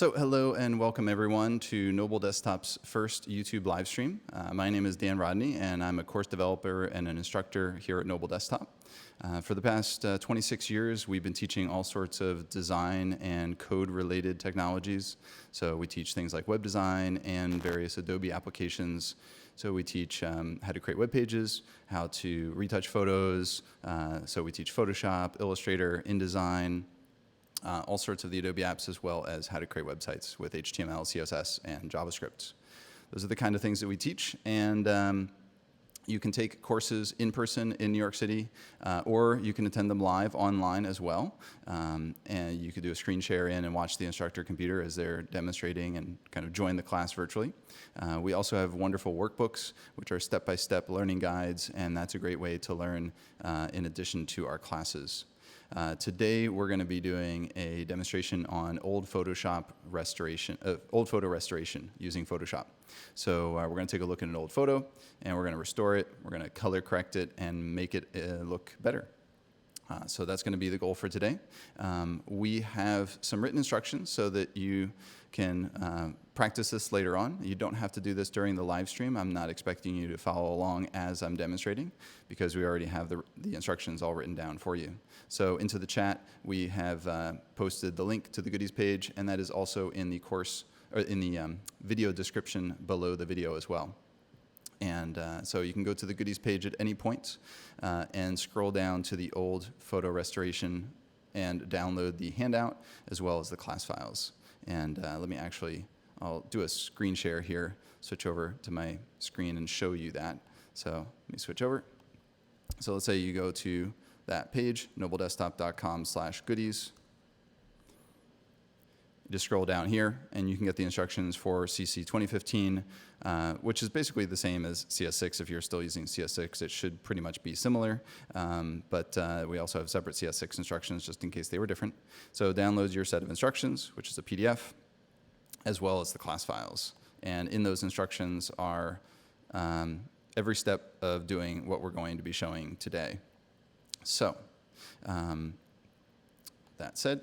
So hello and welcome everyone to Noble Desktop's first YouTube live stream. My name is Dan Rodney and I'm a course developer and an instructor here at Noble Desktop. For the past 26 years, we've been teaching all sorts of design and code-related technologies. So we teach things like web design and various Adobe applications. So we teach how to create web pages, how to retouch photos. So we teach Photoshop, Illustrator, InDesign, all sorts of the Adobe apps, as well as how to create websites with HTML, CSS, and JavaScript. Those are the kind of things that we teach, and you can take courses in person in New York City, or you can attend them live online as well. And you could do a screen share in and watch the instructor computer as they're demonstrating and kind of join the class virtually. We also have wonderful workbooks, which are step-by-step learning guides, and that's a great way to learn in addition to our classes. Today we're going to be doing a demonstration on old photo restoration using Photoshop. So we're going to take a look at an old photo and we're going to restore it, we're going to color correct it and make it look better. So that's going to be the goal for today. We have some written instructions so that you can practice this later on. You don't have to do this during the live stream. I'm not expecting you to follow along as I'm demonstrating because we already have the instructions all written down for you. So into the chat, we have posted the link to the goodies page, and that is also in the course, or in the video description below the video as well. And so you can go to the goodies page at any point and scroll down to the old photo restoration and download the handout as well as the class files. And I'll do a screen share here, switch over to my screen and show you that. So let me switch over. So let's say you go to that page, nobledesktop.com/goodies. Just scroll down here, and you can get the instructions for CC 2015, which is basically the same as CS6. If you're still using CS6, it should pretty much be similar, but we also have separate CS6 instructions just in case they were different. So download your set of instructions, which is a PDF, as well as the class files. And in those instructions are every step of doing what we're going to be showing today. So that said,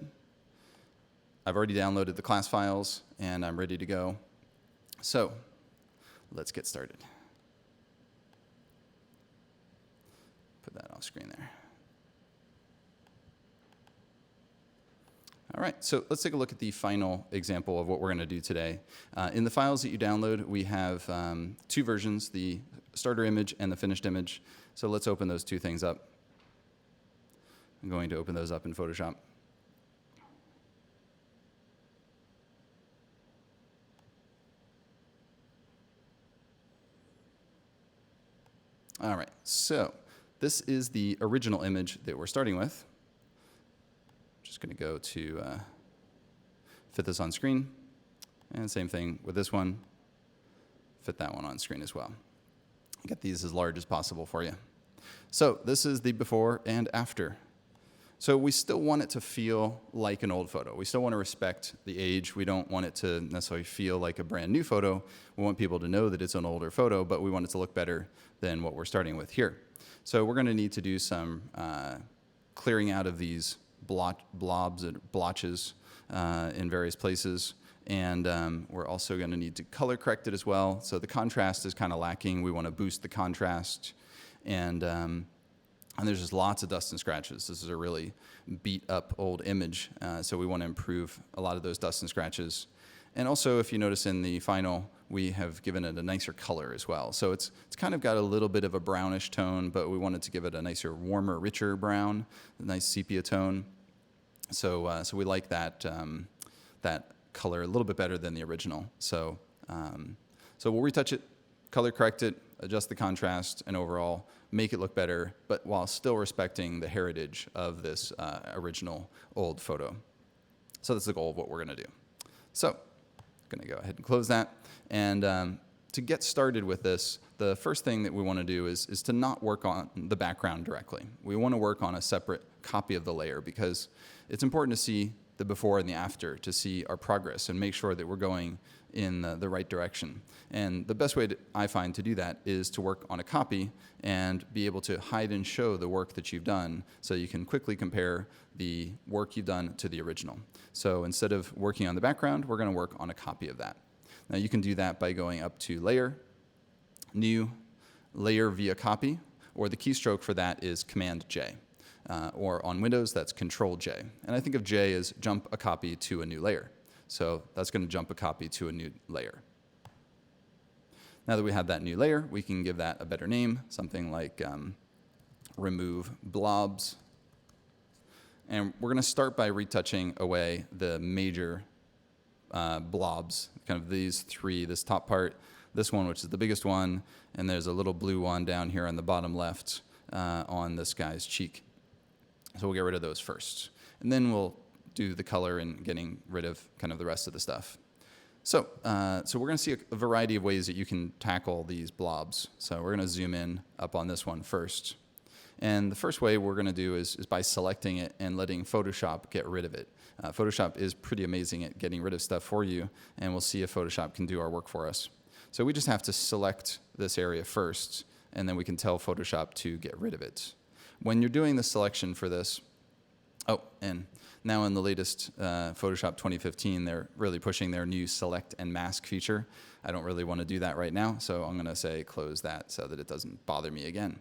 I've already downloaded the class files, and I'm ready to go. So let's get started. Put that off screen there. All right, so let's take a look at the final example of what we're going to do today. In the files that you download, we have two versions, the starter image and the finished image. So let's open those two things up. I'm going to open those up in Photoshop. All right, so this is the original image that we're starting with. Just going to go to fit this on screen, and same thing with this one, fit that one on screen as well. Get these as large as possible for you. So this is the before and after. So we still want it to feel like an old photo. We still want to respect the age. We don't want it to necessarily feel like a brand new photo. We want people to know that it's an older photo, but we want it to look better than what we're starting with here. So we're going to need to do some clearing out of these blobs and blotches in various places. And we're also going to need to color correct it as well. So the contrast is kind of lacking. We want to boost the contrast. And there's just lots of dust and scratches. This is a really beat up old image, so we want to improve a lot of those dust and scratches. And also, if you notice in the final, we have given it a nicer color as well. So it's kind of got a little bit of a brownish tone, but we wanted to give it a nicer, warmer, richer brown, a nice sepia tone. So we like that that color a little bit better than the original. So we'll retouch it, color correct it, adjust the contrast, and overall make it look better, but while still respecting the heritage of this original old photo. So that's the goal of what we're going to do. So I'm going to go ahead and close that. And to get started with this, the first thing that we want to do is to not work on the background directly. We want to work on a separate copy of the layer because it's important to see the before and the after, to see our progress and make sure that we're going in the right direction. And the best way I find to do that is to work on a copy and be able to hide and show the work that you've done so you can quickly compare the work you've done to the original. So instead of working on the background, we're going to work on a copy of that. Now you can do that by going up to Layer, New, Layer via Copy, or the keystroke for that is Command J. Or on Windows, that's Control J. And I think of J as jump a copy to a new layer. So that's going to jump a copy to a new layer. Now that we have that new layer, we can give that a better name, something like remove blobs. And we're going to start by retouching away the major blobs, kind of these three, this top part, this one, which is the biggest one, and there's a little blue one down here on the bottom left on this guy's cheek. So we'll get rid of those first. And then we'll do the color and getting rid of kind of the rest of the stuff. So we're going to see a variety of ways that you can tackle these blobs. So we're going to zoom in up on this one first. And the first way we're going to do is by selecting it and letting Photoshop get rid of it. Photoshop is pretty amazing at getting rid of stuff for you, and we'll see if Photoshop can do our work for us. So we just have to select this area first, and then we can tell Photoshop to get rid of it. When you're doing the selection for this, and now in the latest Photoshop 2015, they're really pushing their new select and mask feature. I don't really want to do that right now, so I'm going to say close that so that it doesn't bother me again.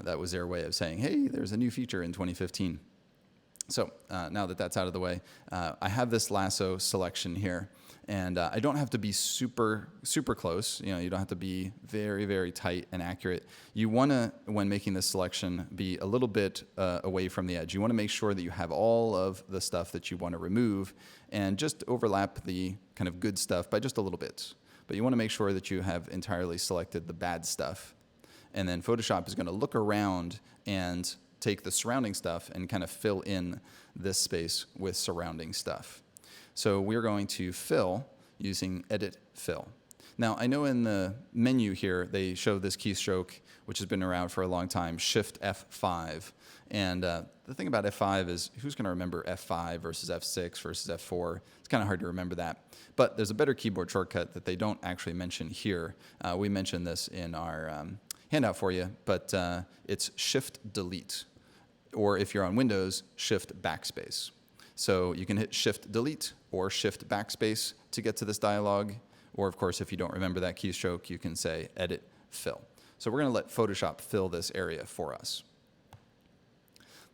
That was their way of saying, hey, there's a new feature in 2015. So now that that's out of the way, I have this lasso selection here. And I don't have to be super close. You don't have to be very, very tight and accurate. You want to, when making this selection, be a little bit away from the edge. You want to make sure that you have all of the stuff that you want to remove and just overlap the kind of good stuff by just a little bit. But you want to make sure that you have entirely selected the bad stuff. And then Photoshop is going to look around and take the surrounding stuff and kind of fill in this space with surrounding stuff. So we're going to fill using Edit Fill. Now, I know in the menu here, they show this keystroke, which has been around for a long time, Shift F5. And the thing about F5 is, who's going to remember F5 versus F6 versus F4? It's kind of hard to remember that. But there's a better keyboard shortcut that they don't actually mention here. We mentioned this in our handout for you, but it's Shift Delete. Or if you're on Windows, Shift Backspace. So you can hit Shift Delete or Shift Backspace to get to this dialog. Or of course, if you don't remember that keystroke, you can say Edit Fill. So we're going to let Photoshop fill this area for us.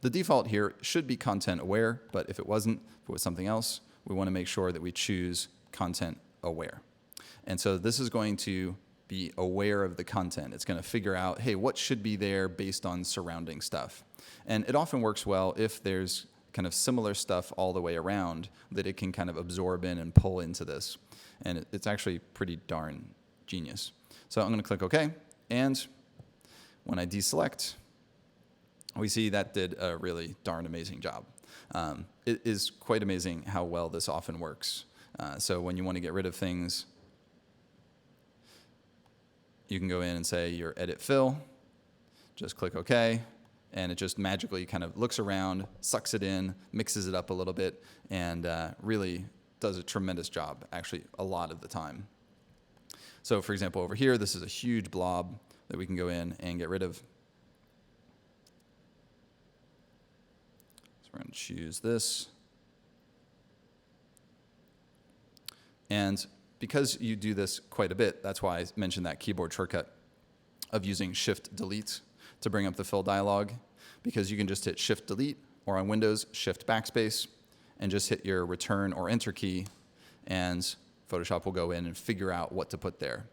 The default here should be content aware, but if it wasn't, if it was something else, we want to make sure that we choose content aware. And so this is going to be aware of the content. It's going to figure out, hey, what should be there based on surrounding stuff. And it often works well if there's kind of similar stuff all the way around that it can kind of absorb in and pull into this. And it's actually pretty darn genius. So I'm going to click OK. And when I deselect, we see that did a really darn amazing job. It is quite amazing how well this often works. So when you want to get rid of things, you can go in and say your Edit Fill, just click OK, and it just magically kind of looks around, sucks it in, mixes it up a little bit, and really does a tremendous job, actually a lot of the time. So for example, over here, this is a huge blob that we can go in and get rid of. So we're going to choose this. And because you do this quite a bit, that's why I mentioned that keyboard shortcut of using Shift Delete to bring up the fill dialog, because you can just hit Shift Delete, or on Windows, Shift Backspace, and just hit your Return or Enter key, and Photoshop will go in and figure out what to put there.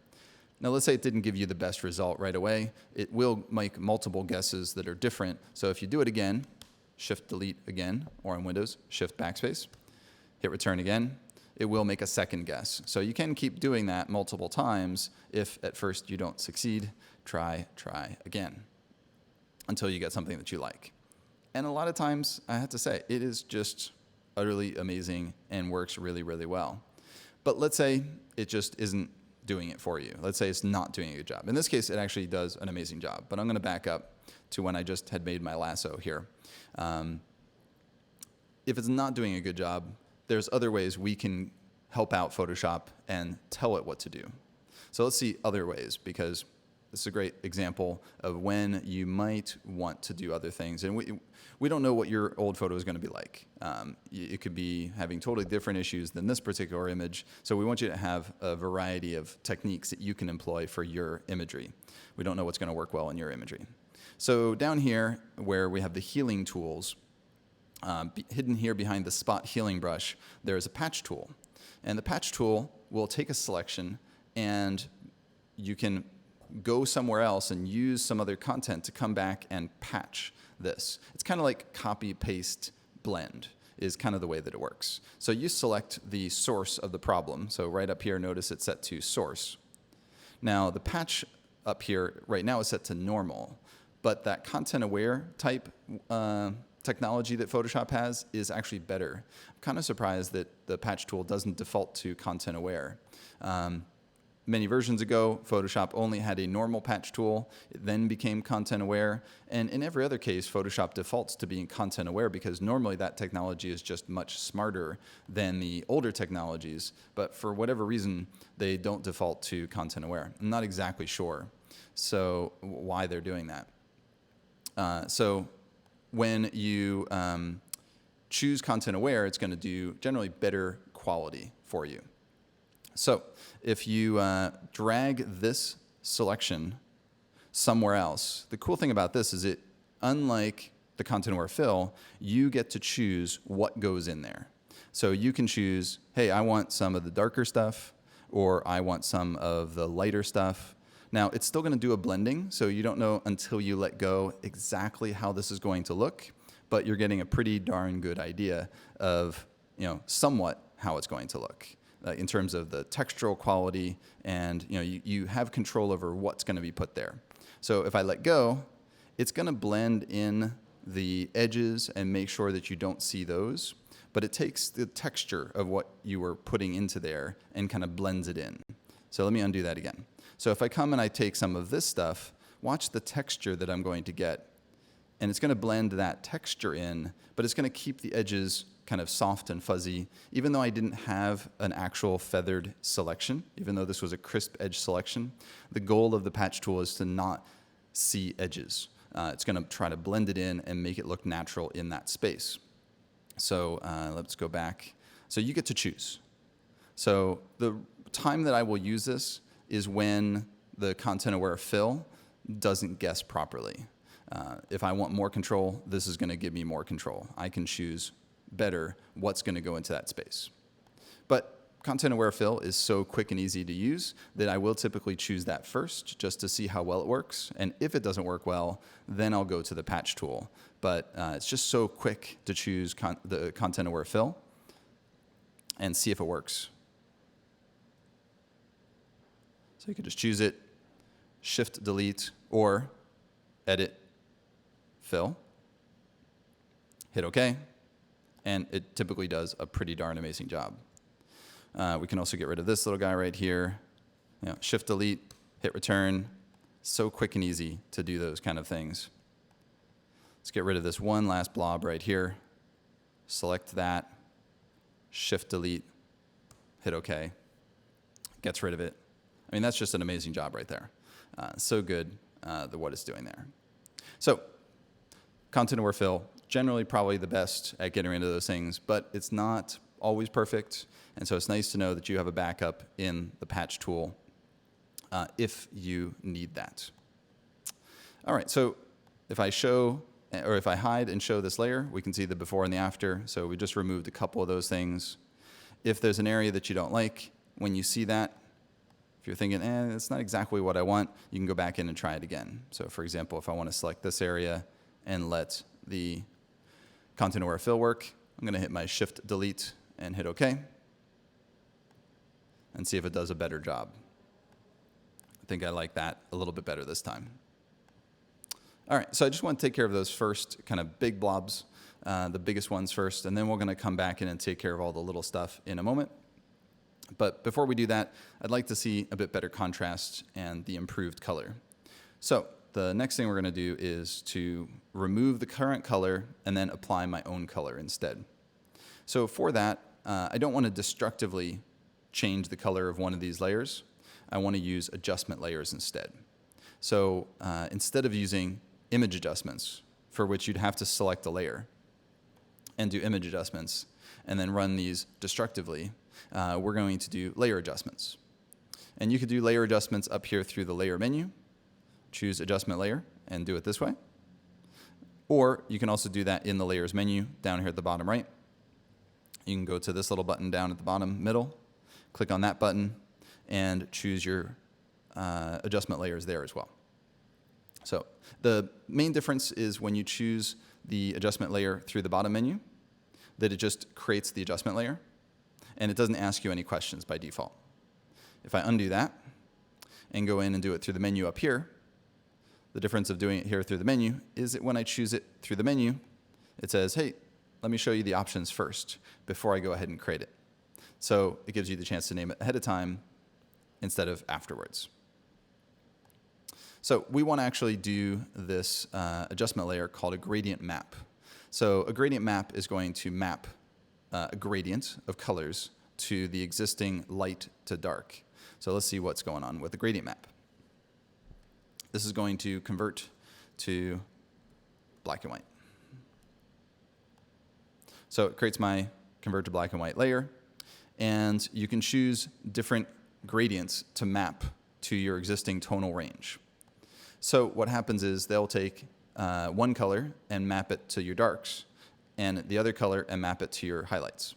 Now let's say it didn't give you the best result right away. It will make multiple guesses that are different. So if you do it again, Shift Delete again, or on Windows, Shift Backspace, hit Return again, it will make a second guess. So you can keep doing that multiple times. If at first you don't succeed, try again until you get something that you like. And a lot of times, I have to say, it is just utterly amazing and works really, really well. But let's say it just isn't doing it for you. Let's say it's not doing a good job. In this case, it actually does an amazing job. But I'm going to back up to when I just had made my lasso here. If it's not doing a good job, there's other ways we can help out Photoshop and tell it what to do. So let's see other ways, because this is a great example of when you might want to do other things. And we don't know what your old photo is going to be like. It could be having totally different issues than this particular image. So we want you to have a variety of techniques that you can employ for your imagery. We don't know what's going to work well in your imagery. So down here where we have the healing tools, hidden here behind the spot healing brush, there's a patch tool. And the patch tool will take a selection, and you can go somewhere else and use some other content to come back and patch this. It's kind of like copy, paste, blend is kind of the way that it works. So you select the source of the problem. So right up here, notice it's set to source. Now the patch up here right now is set to normal, but that content aware type technology that Photoshop has is actually better. I'm kind of surprised that the patch tool doesn't default to content aware. Many versions ago, Photoshop only had a normal patch tool. It then became content aware. And in every other case, Photoshop defaults to being content aware because normally that technology is just much smarter than the older technologies. But for whatever reason, they don't default to content aware. I'm not exactly sure so why they're doing that. So when you choose content aware, it's going to do generally better quality for you. So if you drag this selection somewhere else, the cool thing about this is unlike the content aware fill, you get to choose what goes in there. So you can choose, hey, I want some of the darker stuff, or I want some of the lighter stuff. Now, it's still going to do a blending, so you don't know until you let go exactly how this is going to look, but you're getting a pretty darn good idea of, somewhat how it's going to look. In terms of the textural quality, and you have control over what's going to be put there. So if I let go, it's going to blend in the edges and make sure that you don't see those, but it takes the texture of what you were putting into there and kind of blends it in. So let me undo that again. So if I come and I take some of this stuff, watch the texture that I'm going to get, and it's going to blend that texture in, but it's going to keep the edges kind of soft and fuzzy, even though I didn't have an actual feathered selection, even though this was a crisp edge selection. The goal of the patch tool is to not see edges. It's going to try to blend it in and make it look natural in that space. So let's go back. So you get to choose. So the time that I will use this is when the content aware fill doesn't guess properly. If I want more control, this is going to give me more control. I can choose better what's going to go into that space. But content aware fill is so quick and easy to use that I will typically choose that first just to see how well it works. And if it doesn't work well, then I'll go to the patch tool. But it's just so quick to choose the content aware fill and see if it works. So you can just choose it, shift delete, or edit fill, hit OK. And it typically does a pretty darn amazing job. We can also get rid of this little guy right here. Shift delete, hit return. So quick and easy to do those kind of things. Let's get rid of this one last blob right here. Select that, shift delete, hit OK. Gets rid of it. I mean, that's just an amazing job right there. So good, what it's doing there. So content aware fill, generally probably the best at getting rid of those things, but it's not always perfect. And so it's nice to know that you have a backup in the patch tool if you need that. All right, so if I hide and show this layer, we can see the before and the after. So we just removed a couple of those things. If there's an area that you don't like, when you see that, if you're thinking, it's not exactly what I want, you can go back in and try it again. So for example, if I want to select this area and let the content aware fill work, I'm going to hit my shift delete and hit OK and see if it does a better job. I think I like that a little bit better this time. All right, so I just want to take care of those first kind of big blobs, the biggest ones first, and then we're going to come back in and take care of all the little stuff in a moment. But before we do that, I'd like to see a bit better contrast and the improved color. So the next thing we're going to do is to remove the current color and then apply my own color instead. So for that, I don't want to destructively change the color of one of these layers, I want to use adjustment layers instead. So instead of using image adjustments, for which you'd have to select a layer and do image adjustments and then run these destructively, we're going to do layer adjustments. And you could do layer adjustments up here through the layer menu, choose adjustment layer and do it this way. Or you can also do that in the layers menu down here at the bottom right. You can go to this little button down at the bottom middle, click on that button, and choose your adjustment layers there as well. So the main difference is when you choose the adjustment layer through the bottom menu, that it just creates the adjustment layer, and it doesn't ask you any questions by default. If I undo that and go in and do it through the menu up here, the difference of doing it here through the menu is that when I choose it through the menu, it says, hey, let me show you the options first before I go ahead and create it. So it gives you the chance to name it ahead of time instead of afterwards. So we want to actually do this adjustment layer called a gradient map. So a gradient map is going to map a gradient of colors to the existing light to dark. So let's see what's going on with the gradient map. This is going to convert to black and white. So it creates my convert to black and white layer, and you can choose different gradients to map to your existing tonal range. So what happens is they'll take one color and map it to your darks, and the other color and map it to your highlights.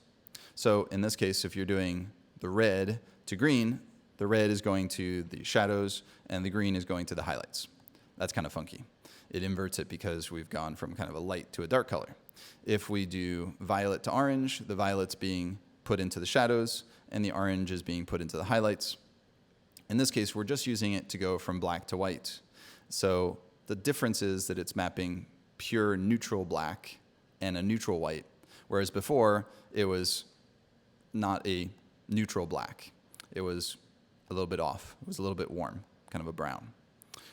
So in this case, if you're doing the red to green, the red is going to the shadows, and the green is going to the highlights. That's kind of funky. It inverts it because we've gone from kind of a light to a dark color. If we do violet to orange, the violet's being put into the shadows, and the orange is being put into the highlights. In this case, we're just using it to go from black to white. So the difference is that it's mapping pure neutral black and a neutral white, whereas before it was not a neutral black. It was a little bit off. It was a little bit warm, kind of a brown.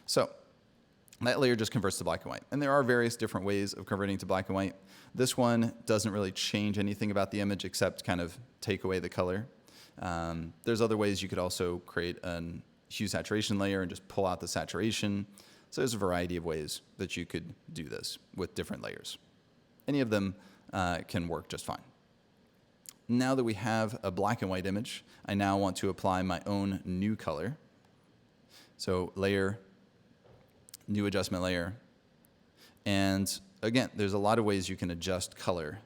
So that layer just converts to black and white. And there are various different ways of converting to black and white. This one doesn't really change anything about the image except kind of take away the color. There's other ways you could also create a hue saturation layer and just pull out the saturation. So there's a variety of ways that you could do this with different layers. Any of them can work just fine. Now that we have a black and white image, I now want to apply my own new color. So layer, new adjustment layer. And again, there's a lot of ways you can adjust color.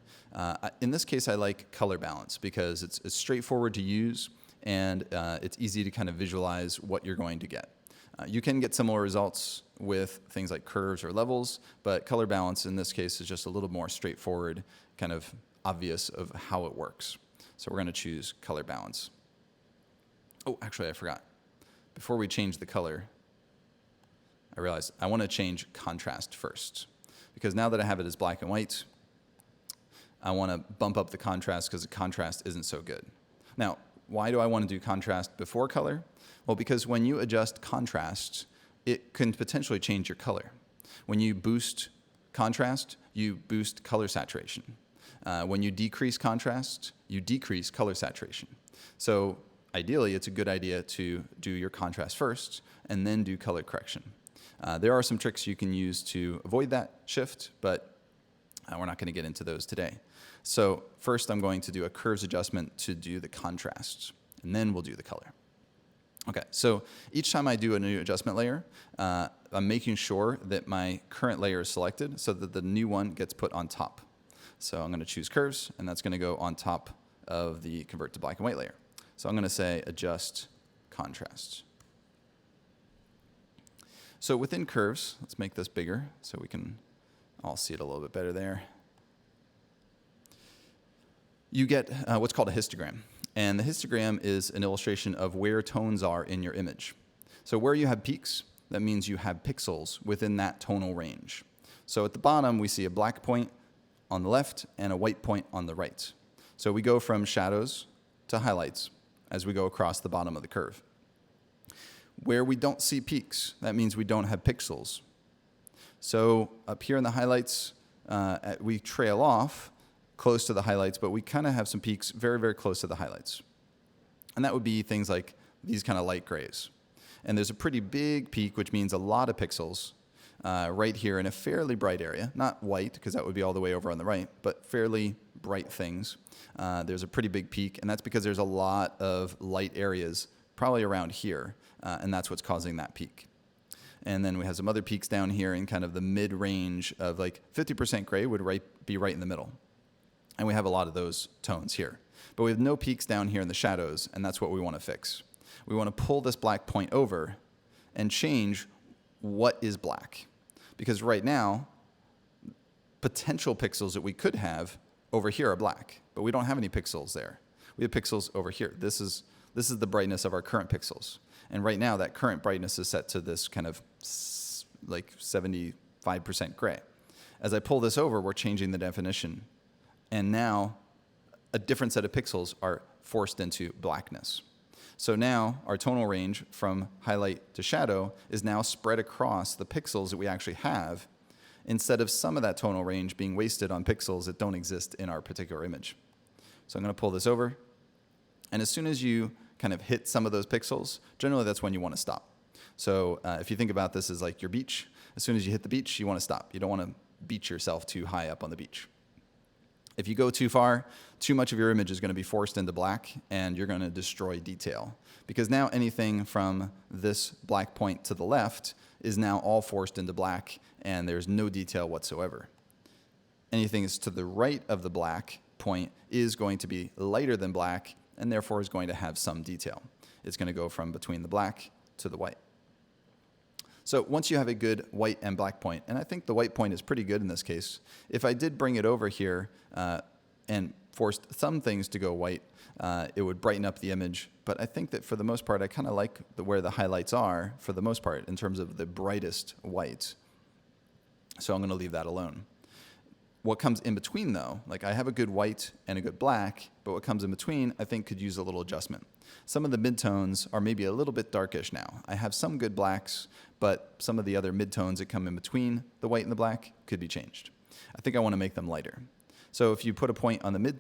In this case, I like color balance because it's straightforward to use and it's easy to kind of visualize what you're going to get. You can get similar results with things like curves or levels, but color balance in this case is just a little more straightforward, kind of obvious of how it works. So we're going to choose color balance. Oh, actually, I forgot. Before we change the color, I realized I want to change contrast first. Because now that I have it as black and white, I want to bump up the contrast because the contrast isn't so good. Now, why do I want to do contrast before color? Well, because when you adjust contrast, it can potentially change your color. When you boost contrast, you boost color saturation. When you decrease contrast, you decrease color saturation. So ideally, it's a good idea to do your contrast first and then do color correction. There are some tricks you can use to avoid that shift, but we're not going to get into those today. So first, I'm going to do a curves adjustment to do the contrast, and then we'll do the color. Okay, so each time I do a new adjustment layer, I'm making sure that my current layer is selected so that the new one gets put on top. So I'm going to choose curves, and that's going to go on top of the convert to black and white layer. So I'm going to say adjust contrast. So within curves, let's make this bigger so we can all see it a little bit better there. You get what's called a histogram. And the histogram is an illustration of where tones are in your image. So where you have peaks, that means you have pixels within that tonal range. So at the bottom, we see a black point on the left and a white point on the right. So we go from shadows to highlights as we go across the bottom of the curve. Where we don't see peaks, that means we don't have pixels. So up here in the highlights, we trail off close to the highlights, but we kind of have some peaks very, very close to the highlights. And that would be things like these kind of light grays. And there's a pretty big peak, which means a lot of pixels right here in a fairly bright area. Not white, because that would be all the way over on the right, but fairly bright things. There's a pretty big peak, and that's because there's a lot of light areas probably around here, and that's what's causing that peak. And then we have some other peaks down here in kind of the mid-range of like 50% gray would be right in the middle. And we have a lot of those tones here. But we have no peaks down here in the shadows, and that's what we want to fix. We want to pull this black point over and change what is black. Because right now, potential pixels that we could have over here are black, but we don't have any pixels there. We have pixels over here. This is the brightness of our current pixels. And right now, that current brightness is set to this kind of like 75% gray. As I pull this over, we're changing the definition. And now, a different set of pixels are forced into blackness. So now, our tonal range from highlight to shadow is now spread across the pixels that we actually have, instead of some of that tonal range being wasted on pixels that don't exist in our particular image. So I'm going to pull this over. And as soon as you kind of hit some of those pixels, generally that's when you want to stop. So if you think about this as like your beach, as soon as you hit the beach, you want to stop. You don't want to beach yourself too high up on the beach. If you go too far, too much of your image is going to be forced into black, and you're going to destroy detail. Because now anything from this black point to the left is now all forced into black, and there's no detail whatsoever. Anything is to the right of the black point is going to be lighter than black, and therefore is going to have some detail. It's going to go from between the black to the white. So once you have a good white and black point, and I think the white point is pretty good in this case, if I did bring it over here and forced some things to go white, it would brighten up the image. But I think that for the most part, I kind of like where the highlights are for the most part in terms of the brightest white. So I'm going to leave that alone. What comes in between, though, like I have a good white and a good black, but what comes in between, I think could use a little adjustment. Some of the midtones are maybe a little bit darkish now. I have some good blacks, but some of the other midtones that come in between the white and the black could be changed. I think I want to make them lighter. So if you put a point on the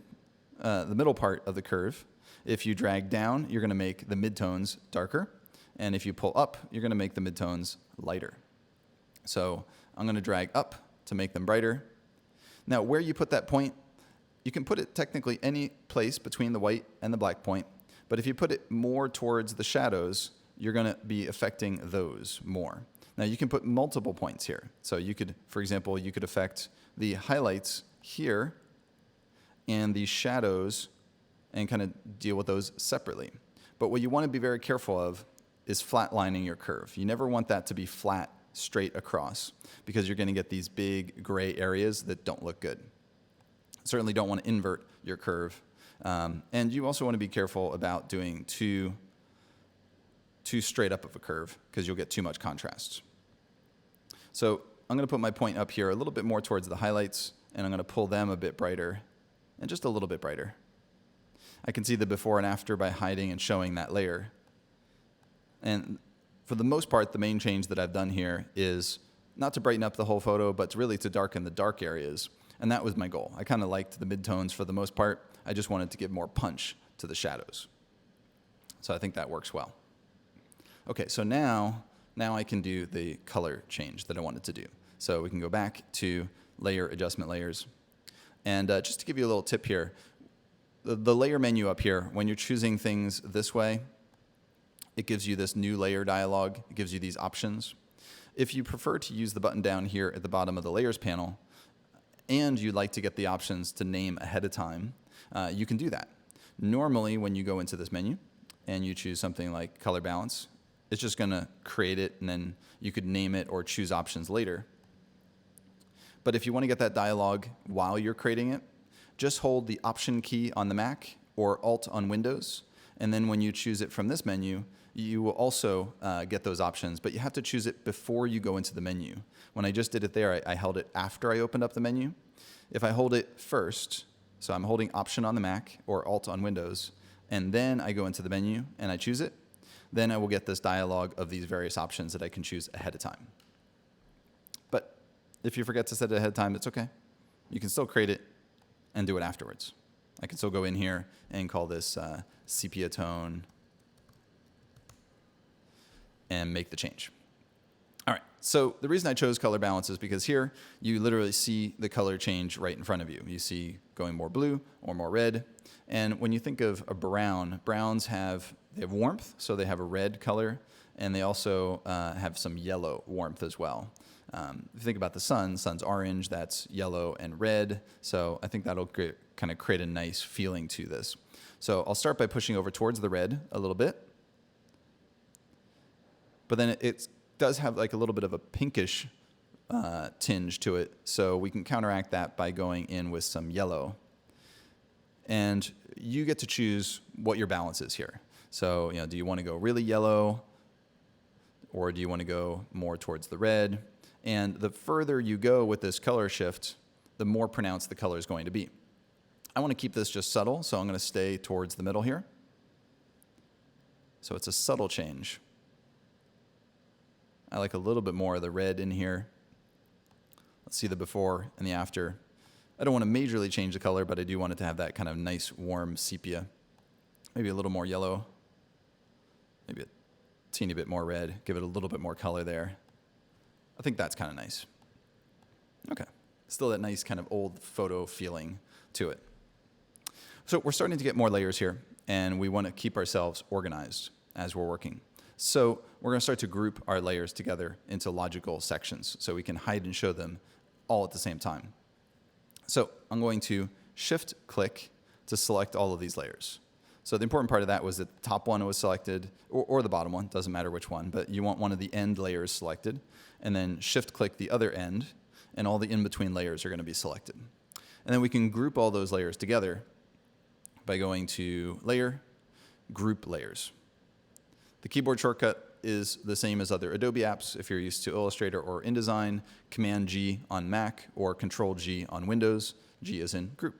middle part of the curve, if you drag down, you're going to make the midtones darker, and if you pull up, you're going to make the midtones lighter. So I'm going to drag up to make them brighter. Now, where you put that point, you can put it technically any place between the white and the black point, but if you put it more towards the shadows, you're going to be affecting those more. Now, you can put multiple points here. So you could, for example, you could affect the highlights here and the shadows and kind of deal with those separately. But what you want to be very careful of is flatlining your curve. You never want that to be flat straight across, because you're going to get these big gray areas that don't look good. Certainly don't want to invert your curve. And you also want to be careful about doing too straight up of a curve, because you'll get too much contrast. So I'm going to put my point up here a little bit more towards the highlights, and I'm going to pull them a bit brighter, and just a little bit brighter. I can see the before and after by hiding and showing that layer. And for the most part, the main change that I've done here is not to brighten up the whole photo, but really to darken the dark areas. And that was my goal. I kind of liked the midtones for the most part. I just wanted to give more punch to the shadows. So I think that works well. Okay, so now I can do the color change that I wanted to do. So we can go back to layer adjustment layers. And just to give you a little tip here, the layer menu up here, when you're choosing things this way, it gives you this new layer dialog. It gives you these options. If you prefer to use the button down here at the bottom of the layers panel, and you'd like to get the options to name ahead of time, you can do that. Normally, when you go into this menu and you choose something like color balance, it's just going to create it, and then you could name it or choose options later. But if you want to get that dialog while you're creating it, just hold the Option key on the Mac or Alt on Windows, and then when you choose it from this menu, you will also get those options, but you have to choose it before you go into the menu. When I just did it there, I held it after I opened up the menu. If I hold it first, so I'm holding Option on the Mac or Alt on Windows, and then I go into the menu and I choose it, then I will get this dialog of these various options that I can choose ahead of time. But if you forget to set it ahead of time, it's okay. You can still create it and do it afterwards. I can still go in here and call this sepia tone, and make the change. All right, so the reason I chose color balance is because here you literally see the color change right in front of you. You see going more blue or more red. And when you think of a brown, browns have warmth, so they have a red color, and they also have some yellow warmth as well. If you think about the sun's orange, that's yellow and red, so I think that'll kind of create a nice feeling to this. So I'll start by pushing over towards the red a little bit, but then it does have like a little bit of a pinkish tinge to it, so we can counteract that by going in with some yellow. And you get to choose what your balance is here. So, do you want to go really yellow, or do you want to go more towards the red? And the further you go with this color shift, the more pronounced the color is going to be. I want to keep this just subtle, so I'm going to stay towards the middle here. So it's a subtle change. I like a little bit more of the red in here. Let's see the before and the after. I don't want to majorly change the color, but I do want it to have that kind of nice, warm sepia. Maybe a little more yellow. Maybe a teeny bit more red. Give it a little bit more color there. I think that's kind of nice. Okay. Still that nice kind of old photo feeling to it. So we're starting to get more layers here, and we want to keep ourselves organized as we're working. So we're going to start to group our layers together into logical sections so we can hide and show them all at the same time. So I'm going to shift-click to select all of these layers. So the important part of that was that the top one was selected, or the bottom one, doesn't matter which one, but you want one of the end layers selected, and then shift-click the other end, and all the in-between layers are going to be selected. And then we can group all those layers together by going to Layer, Group Layers. The keyboard shortcut is the same as other Adobe apps. If you're used to Illustrator or InDesign, Command-G on Mac or Control-G on Windows. G is in Group.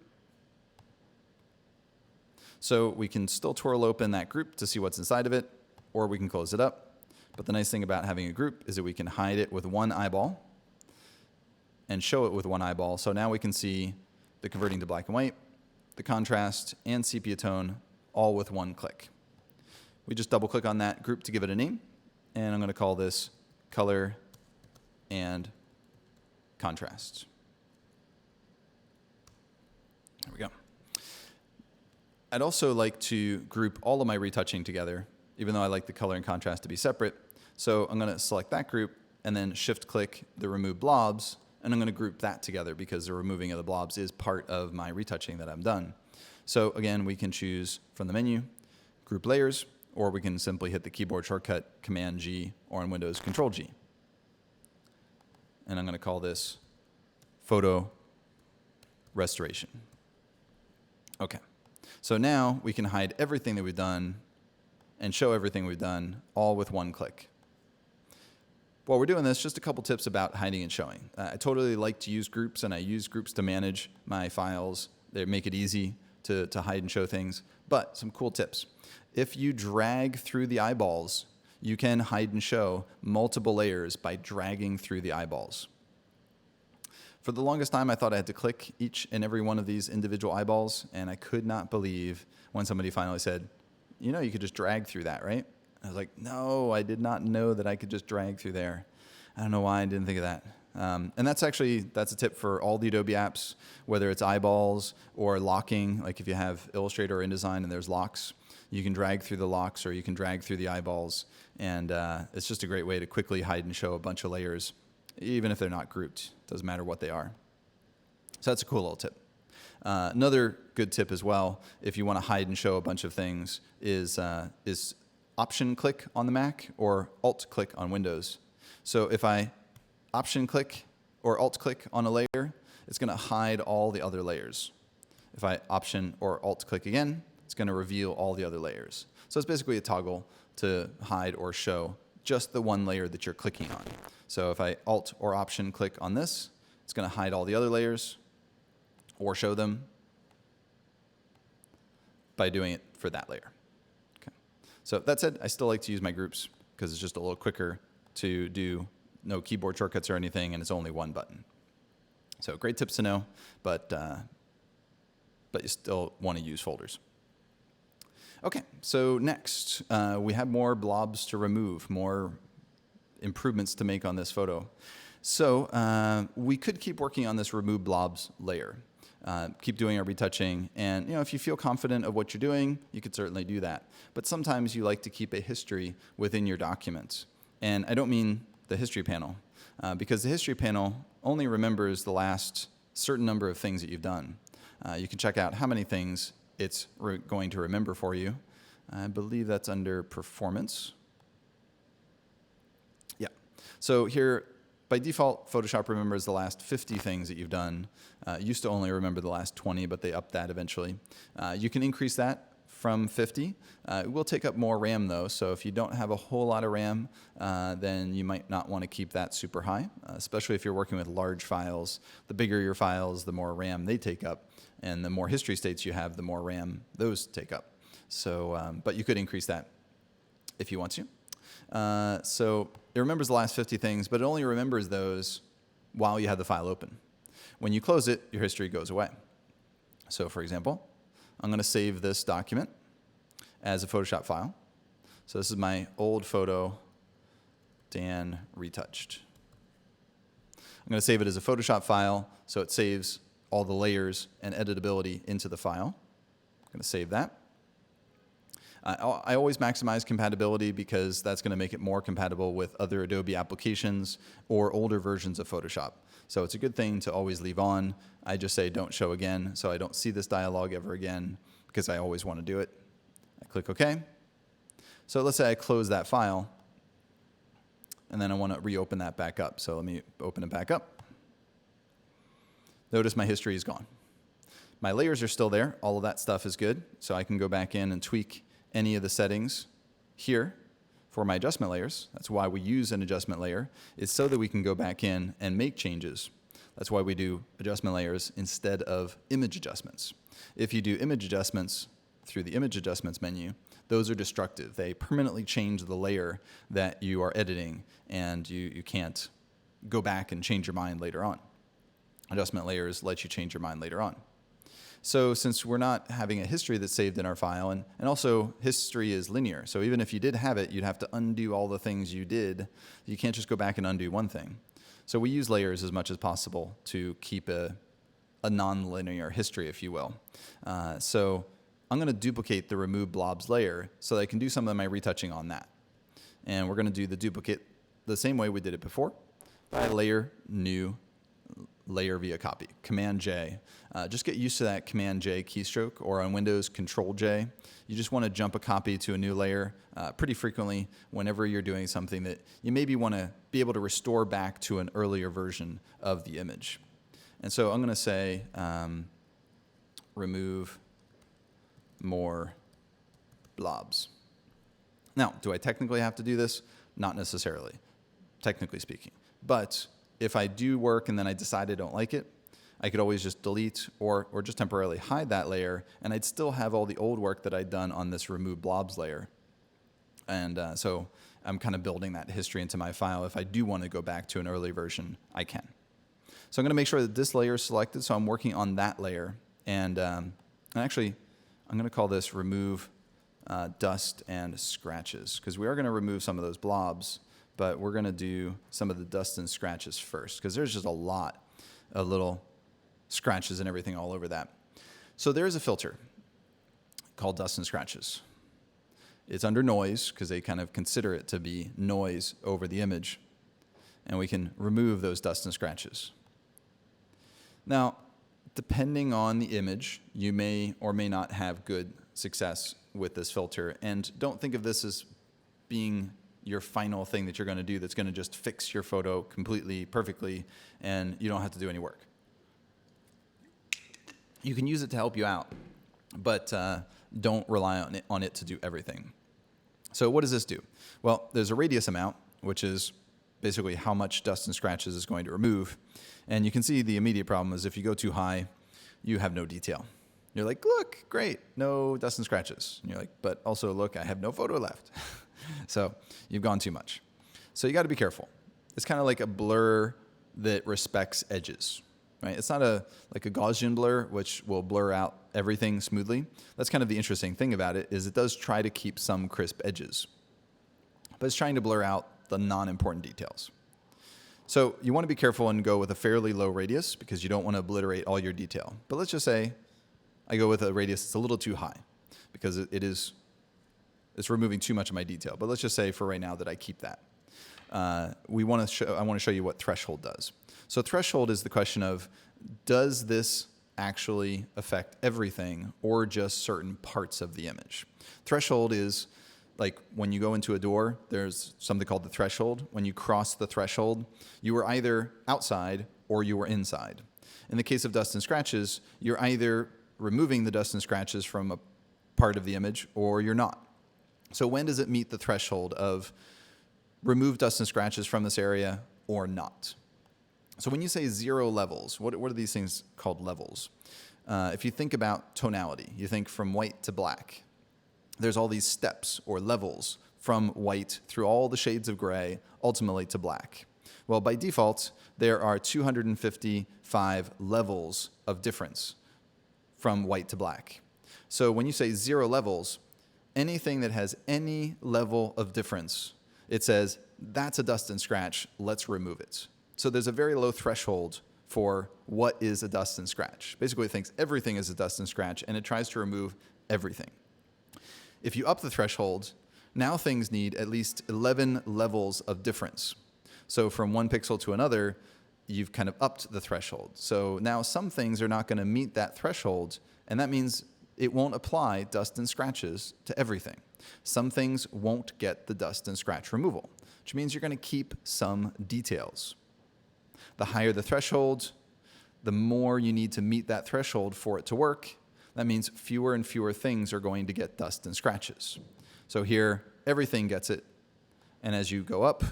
So we can still twirl open that group to see what's inside of it, or we can close it up. But the nice thing about having a group is that we can hide it with one eyeball and show it with one eyeball. So now we can see the converting to black and white, the contrast, and sepia tone all with one click. We just double click on that group to give it a name, and I'm going to call this color and contrast. There we go. I'd also like to group all of my retouching together, even though I like the color and contrast to be separate. So I'm going to select that group and then shift-click the remove blobs, and I'm going to group that together because the removing of the blobs is part of my retouching that I'm done. So again, we can choose from the menu, group layers, or we can simply hit the keyboard shortcut Command-G or on Windows Control-G. And I'm going to call this photo restoration. Okay. So now we can hide everything that we've done and show everything we've done all with one click. While we're doing this, just a couple tips about hiding and showing. I totally like to use groups, and I use groups to manage my files. They make it easy to hide and show things. But some cool tips. If you drag through the eyeballs, you can hide and show multiple layers by dragging through the eyeballs. For the longest time, I thought I had to click each and every one of these individual eyeballs, and I could not believe when somebody finally said, you could just drag through that, right? I was like, no, I did not know that I could just drag through there. I don't know why I didn't think of that. And that's a tip for all the Adobe apps, whether it's eyeballs or locking, like if you have Illustrator or InDesign and there's locks, you can drag through the locks or you can drag through the eyeballs. And it's just a great way to quickly hide and show a bunch of layers, even if they're not grouped. Doesn't matter what they are. So that's a cool little tip. Another good tip as well, if you want to hide and show a bunch of things, is Option click on the Mac or Alt click on Windows. So if I Option click or Alt click on a layer, it's going to hide all the other layers. If I Option or Alt click again, it's going to reveal all the other layers. So it's basically a toggle to hide or show just the one layer that you're clicking on. So if I Alt or Option click on this, it's going to hide all the other layers or show them by doing it for that layer. Okay. So that said, I still like to use my groups because it's just a little quicker to do, no keyboard shortcuts or anything, and it's only one button. So great tips to know, but you still want to use folders. Okay, so next, we have more blobs to remove, more improvements to make on this photo. So we could keep working on this remove blobs layer. Keep doing our retouching, and if you feel confident of what you're doing, you could certainly do that. But sometimes you like to keep a history within your documents. And I don't mean the history panel, because the history panel only remembers the last certain number of things that you've done. You can check out how many things it's going to remember for you. I believe that's under performance. Yeah. So here, by default, Photoshop remembers the last 50 things that you've done. It used to only remember the last 20, but they upped that eventually. You can increase that from 50. It will take up more RAM though, so if you don't have a whole lot of RAM, then you might not want to keep that super high, especially if you're working with large files. The bigger your files, the more RAM they take up, and the more history states you have, the more RAM those take up. So, but you could increase that if you want to. So it remembers the last 50 things, but it only remembers those while you have the file open. When you close it, your history goes away. So for example, I'm going to save this document as a Photoshop file. So this is my old photo, Dan retouched. I'm going to save it as a Photoshop file, so it saves all the layers and editability into the file. I'm going to save that. I always maximize compatibility because that's going to make it more compatible with other Adobe applications or older versions of Photoshop. So it's a good thing to always leave on. I just say don't show again, so I don't see this dialog ever again because I always want to do it. I click OK. So let's say I close that file, and then I want to reopen that back up. So let me open it back up. Notice my history is gone. My layers are still there. All of that stuff is good. So I can go back in and tweak any of the settings here for my adjustment layers. That's why we use an adjustment layer, is so that we can go back in and make changes. That's why we do adjustment layers instead of image adjustments. If you do image adjustments through the image adjustments menu, those are destructive. They permanently change the layer that you are editing, and you can't go back and change your mind later on. Adjustment layers let you change your mind later on. So since we're not having a history that's saved in our file, and also history is linear, so even if you did have it, you'd have to undo all the things you did. You can't just go back and undo one thing. So we use layers as much as possible to keep a non-linear history, if you will. So I'm going to duplicate the remove blobs layer so that I can do some of my retouching on that. And we're going to do the duplicate the same way we did it before, by layer, new, layer via copy, Command J. Just get used to that Command J keystroke, or on Windows, Control J. You just want to jump a copy to a new layer pretty frequently whenever you're doing something that you maybe want to be able to restore back to an earlier version of the image. And so I'm going to say remove more blobs. Now, do I technically have to do this? Not necessarily, technically speaking. But if I do work and then I decide I don't like it, I could always just delete or just temporarily hide that layer, and I'd still have all the old work that I'd done on this remove blobs layer. And so I'm kind of building that history into my file. If I do want to go back to an early version, I can. So I'm going to make sure that this layer is selected, so I'm working on that layer. And actually, I'm going to call this remove dust and scratches, because we are going to remove some of those blobs, but we're going to do some of the dust and scratches first, because there's just a lot of little scratches and everything all over that. So there's a filter called dust and scratches. It's under noise, because they kind of consider it to be noise over the image, and we can remove those dust and scratches. Now, depending on the image, you may or may not have good success with this filter, and don't think of this as being your final thing that you're going to do that's going to just fix your photo completely, perfectly, and you don't have to do any work. You can use it to help you out, but don't rely on it to do everything. So what does this do? Well, there's a radius amount, which is basically how much dust and scratches is going to remove. And you can see the immediate problem is if you go too high, you have no detail. You're like, look, great, no dust and scratches. And you're like, but also look, I have no photo left. So you've gone too much. So you got to be careful. It's kind of like a blur that respects edges. right? It's not like a Gaussian blur, which will blur out everything smoothly. That's kind of the interesting thing about it, is it does try to keep some crisp edges, but it's trying to blur out the non-important details. So you want to be careful and go with a fairly low radius because you don't want to obliterate all your detail. But let's just say I go with a radius that's a little too high because it's removing too much of my detail. But let's just say for right now that I keep that. I want to show you what threshold does. So threshold is the question of, does this actually affect everything or just certain parts of the image? Threshold is like when you go into a door, there's something called the threshold. When you cross the threshold, you were either outside or you were inside. In the case of dust and scratches, you're either removing the dust and scratches from a part of the image or you're not. So when does it meet the threshold of remove dust and scratches from this area or not? So when you say 0 levels, what are these things called levels? If you think about tonality, you think from white to black. There's all these steps or levels from white through all the shades of gray, ultimately to black. Well, by default, there are 255 levels of difference from white to black. So when you say 0 levels, anything that has any level of difference, it says, that's a dust and scratch, let's remove it. So there's a very low threshold for what is a dust and scratch. Basically, it thinks everything is a dust and scratch, and it tries to remove everything. If you up the threshold, now things need at least 11 levels of difference. So from one pixel to another, you've kind of upped the threshold. So now some things are not going to meet that threshold, and that means it won't apply dust and scratches to everything. Some things won't get the dust and scratch removal, which means you're going to keep some details. The higher the threshold, the more you need to meet that threshold for it to work. That means fewer and fewer things are going to get dust and scratches. So here, everything gets it. And as you go up,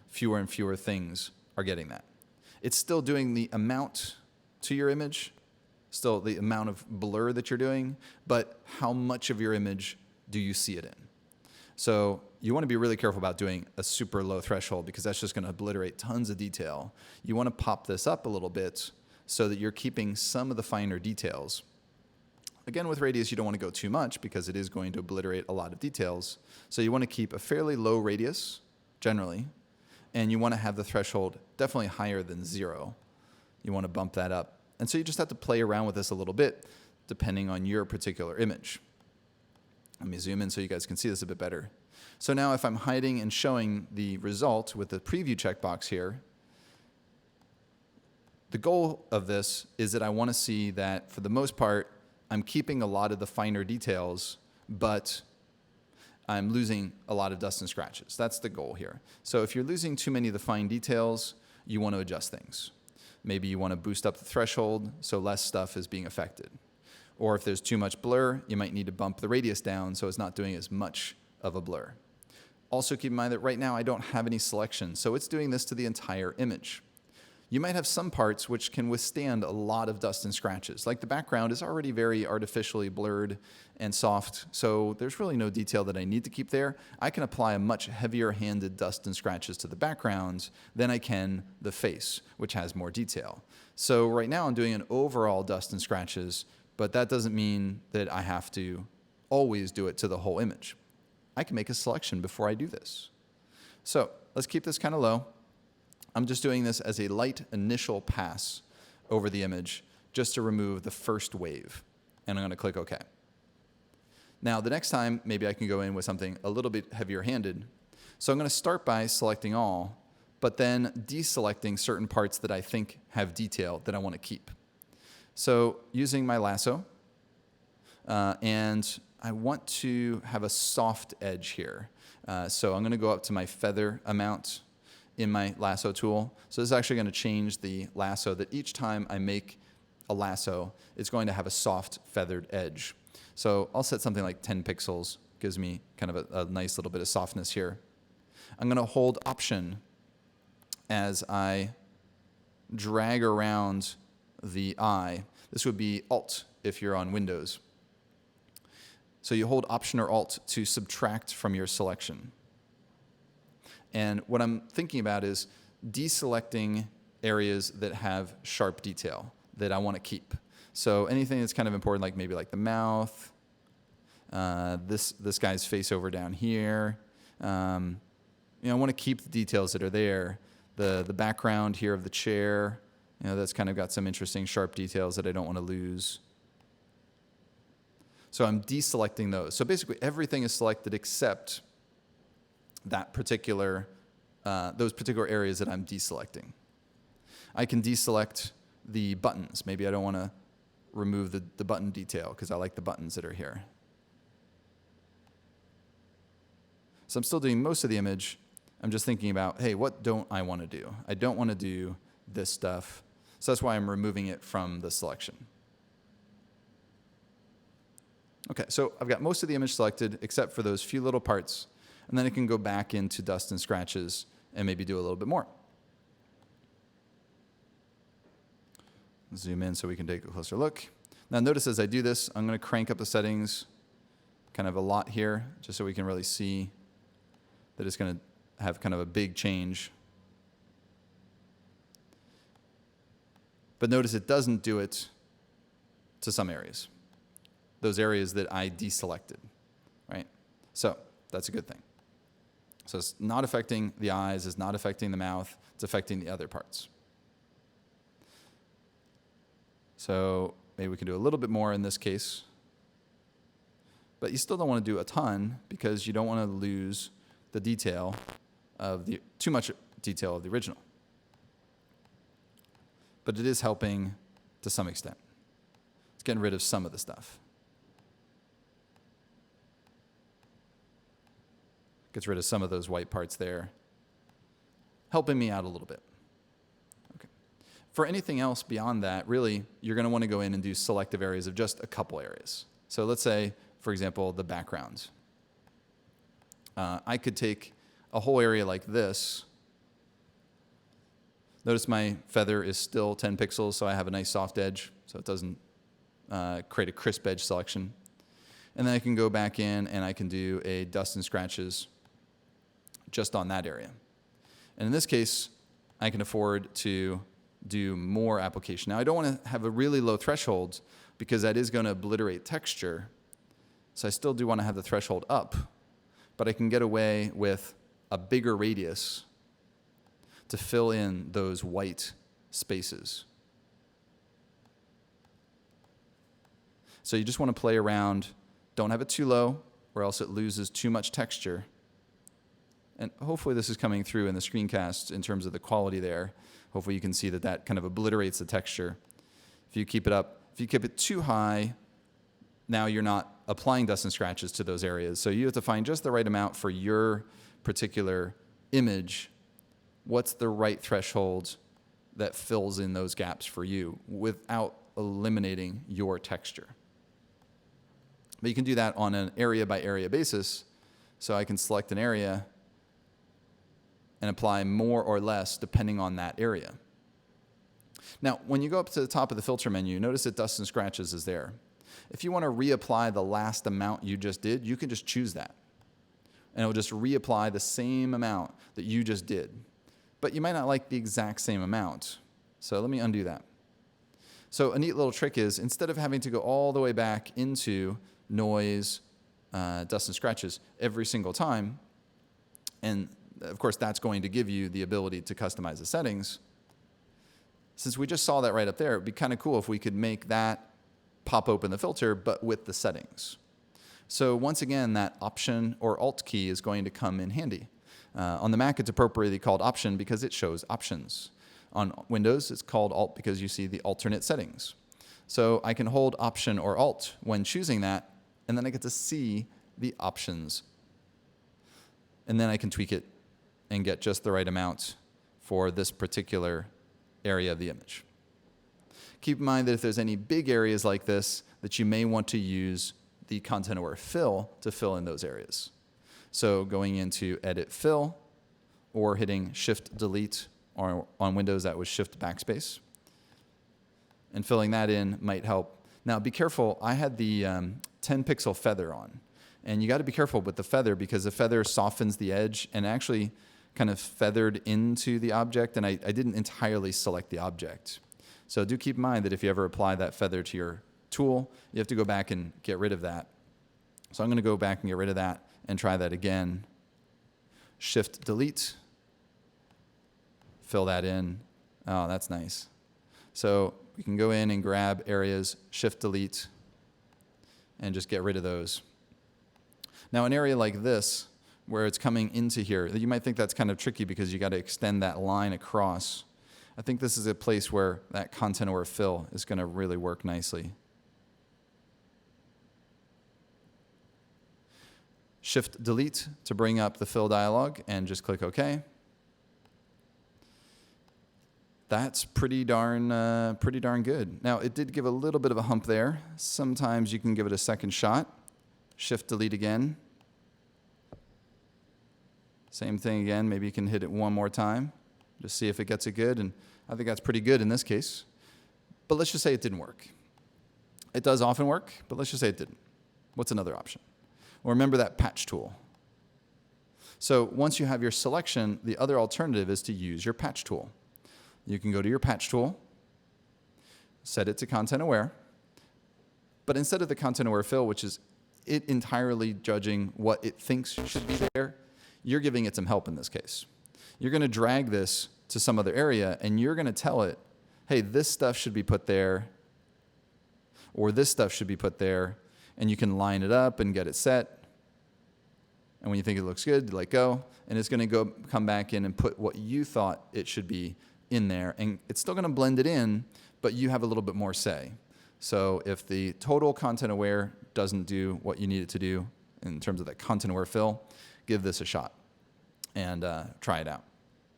fewer and fewer things are getting that. It's still doing the amount to your image, still the amount of blur that you're doing, but how much of your image do you see it in? So you want to be really careful about doing a super low threshold because that's just going to obliterate tons of detail. You want to pop this up a little bit so that you're keeping some of the finer details. Again, with radius, you don't want to go too much because it is going to obliterate a lot of details. So you want to keep a fairly low radius, generally, and you want to have the threshold definitely higher than 0. You want to bump that up. And so you just have to play around with this a little bit, depending on your particular image. Let me zoom in so you guys can see this a bit better. So now if I'm hiding and showing the result with the preview checkbox here, the goal of this is that I want to see that, for the most part, I'm keeping a lot of the finer details, but I'm losing a lot of dust and scratches. That's the goal here. So if you're losing too many of the fine details, you want to adjust things. Maybe you want to boost up the threshold so less stuff is being affected. Or if there's too much blur, you might need to bump the radius down so it's not doing as much of a blur. Also keep in mind that right now I don't have any selection, so it's doing this to the entire image. You might have some parts which can withstand a lot of dust and scratches. Like the background is already very artificially blurred and soft, so there's really no detail that I need to keep there. I can apply a much heavier-handed dust and scratches to the background than I can the face, which has more detail. So right now I'm doing an overall dust and scratches, but that doesn't mean that I have to always do it to the whole image. I can make a selection before I do this. So let's keep this kind of low. I'm just doing this as a light initial pass over the image just to remove the first wave. And I'm going to click OK. Now, the next time, maybe I can go in with something a little bit heavier-handed. So I'm going to start by selecting all, but then deselecting certain parts that I think have detail that I want to keep. So using my lasso, and I want to have a soft edge here. So I'm going to go up to my feather amount in my lasso tool. So this is actually going to change the lasso that each time I make a lasso, it's going to have a soft feathered edge. So I'll set something like 10 pixels, gives me kind of a nice little bit of softness here. I'm going to hold Option as I drag around the eye. This would be Alt if you're on Windows. So you hold Option or Alt to subtract from your selection. And what I'm thinking about is deselecting areas that have sharp detail that I want to keep. So anything that's kind of important, like maybe like the mouth, this guy's face over down here. I want to keep the details that are there. The background here of the chair, that's kind of got some interesting sharp details that I don't want to lose. So I'm deselecting those. So basically everything is selected except that particular, those particular areas that I'm deselecting. I can deselect the buttons. Maybe I don't want to remove the button detail because I like the buttons that are here. So I'm still doing most of the image. I'm just thinking about, hey, what don't I want to do? I don't want to do this stuff. So that's why I'm removing it from the selection. Okay, so I've got most of the image selected except for those few little parts. And then I can go back into dust and scratches and maybe do a little bit more. Zoom in so we can take a closer look. Now notice as I do this, I'm going to crank up the settings kind of a lot here, just so we can really see that it's going to have kind of a big change. But notice it doesn't do it to some areas. Those areas that I deselected, right? So that's a good thing. So it's not affecting the eyes, it's not affecting the mouth, it's affecting the other parts. So maybe we can do a little bit more in this case. But you still don't want to do a ton because you don't want to lose the detail of too much detail of the original. But it is helping to some extent. It's getting rid of some of the stuff. Gets rid of some of those white parts there, helping me out a little bit. Okay. For anything else beyond that, really, you're going to want to go in and do selective areas of just a couple areas. So let's say, for example, the background. I could take a whole area like this. Notice my feather is still 10 pixels, so I have a nice soft edge, so it doesn't create a crisp edge selection. And then I can go back in and I can do a dust and scratches just on that area. And in this case, I can afford to do more application. Now, I don't want to have a really low threshold because that is going to obliterate texture. So I still do want to have the threshold up, but I can get away with a bigger radius to fill in those white spaces. So you just want to play around. Don't have it too low, or else it loses too much texture. And hopefully this is coming through in the screencast in terms of the quality there. Hopefully you can see that that kind of obliterates the texture. If you keep it up, if you keep it too high, now you're not applying dust and scratches to those areas. So you have to find just the right amount for your particular image. What's the right threshold that fills in those gaps for you without eliminating your texture? But you can do that on an area by area basis. So I can select an area and apply more or less depending on that area. Now, when you go up to the top of the filter menu, notice that dust and scratches is there. If you want to reapply the last amount you just did, you can just choose that. And it will just reapply the same amount that you just did. But you might not like the exact same amount. So let me undo that. So a neat little trick is, instead of having to go all the way back into noise, dust and scratches every single time, and of course that's going to give you the ability to customize the settings, since we just saw that right up there, it'd be kind of cool if we could make that pop open the filter, but with the settings. So once again, that Option or Alt key is going to come in handy. On the Mac, it's appropriately called Option because it shows options. On Windows, it's called Alt because you see the alternate settings. So I can hold Option or Alt when choosing that, and then I get to see the options. And then I can tweak it and get just the right amount for this particular area of the image. Keep in mind that if there's any big areas like this, that you may want to use the Content-Aware Fill to fill in those areas. So going into Edit Fill, or hitting Shift-Delete, or on Windows that was Shift-Backspace. And filling that in might help. Now be careful, I had the 10 pixel feather on. And you got to be careful with the feather because the feather softens the edge and actually kind of feathered into the object, and I didn't entirely select the object. So do keep in mind that if you ever apply that feather to your tool, you have to go back and get rid of that. So I'm going to go back and get rid of that and try that again. Shift delete, fill that in. Oh, that's nice. So we can go in and grab areas, shift delete, and just get rid of those. Now an area like this, where it's coming into here, you might think that's kind of tricky because you got to extend that line across. I think this is a place where that content aware fill is going to really work nicely. Shift delete to bring up the fill dialog and just click OK. That's pretty darn good. Now it did give a little bit of a hump there. Sometimes you can give it a second shot. Shift delete again. Same thing again. Maybe you can hit it one more time. Just see if it gets it good. And I think that's pretty good in this case. But let's just say it didn't work. It does often work, but let's just say it didn't. What's another option? Well, remember that patch tool. So once you have your selection, the other alternative is to use your patch tool. You can go to your patch tool, set it to content aware, but instead of the content aware fill, which is it entirely judging what it thinks should be there, you're giving it some help in this case. You're going to drag this to some other area, and you're going to tell it, hey, this stuff should be put there, or this stuff should be put there, and you can line it up and get it set. And when you think it looks good, you let go, and it's going to come back in and put what you thought it should be in there, and it's still going to blend it in, but you have a little bit more say. So if the total content aware doesn't do what you need it to do in terms of that content aware fill, give this a shot and try it out.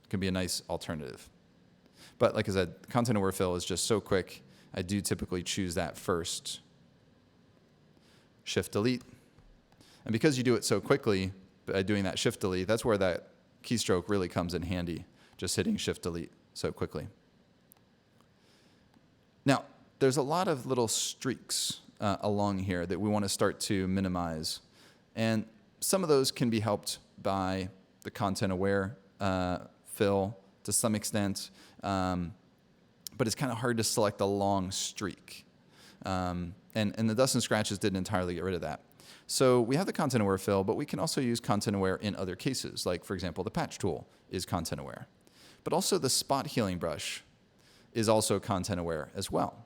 It can be a nice alternative. But like I said, content aware fill is just so quick. I do typically choose that first. Shift delete. And because you do it so quickly by doing that shift delete, that's where that keystroke really comes in handy, just hitting shift delete so quickly. Now, there's a lot of little streaks along here that we want to start to minimize. And some of those can be helped by the content aware fill to some extent, but it's kind of hard to select a long streak. And the dust and scratches didn't entirely get rid of that. So we have the content aware fill, but we can also use content aware in other cases. Like, for example, the patch tool is content aware. But also the spot healing brush is also content aware as well.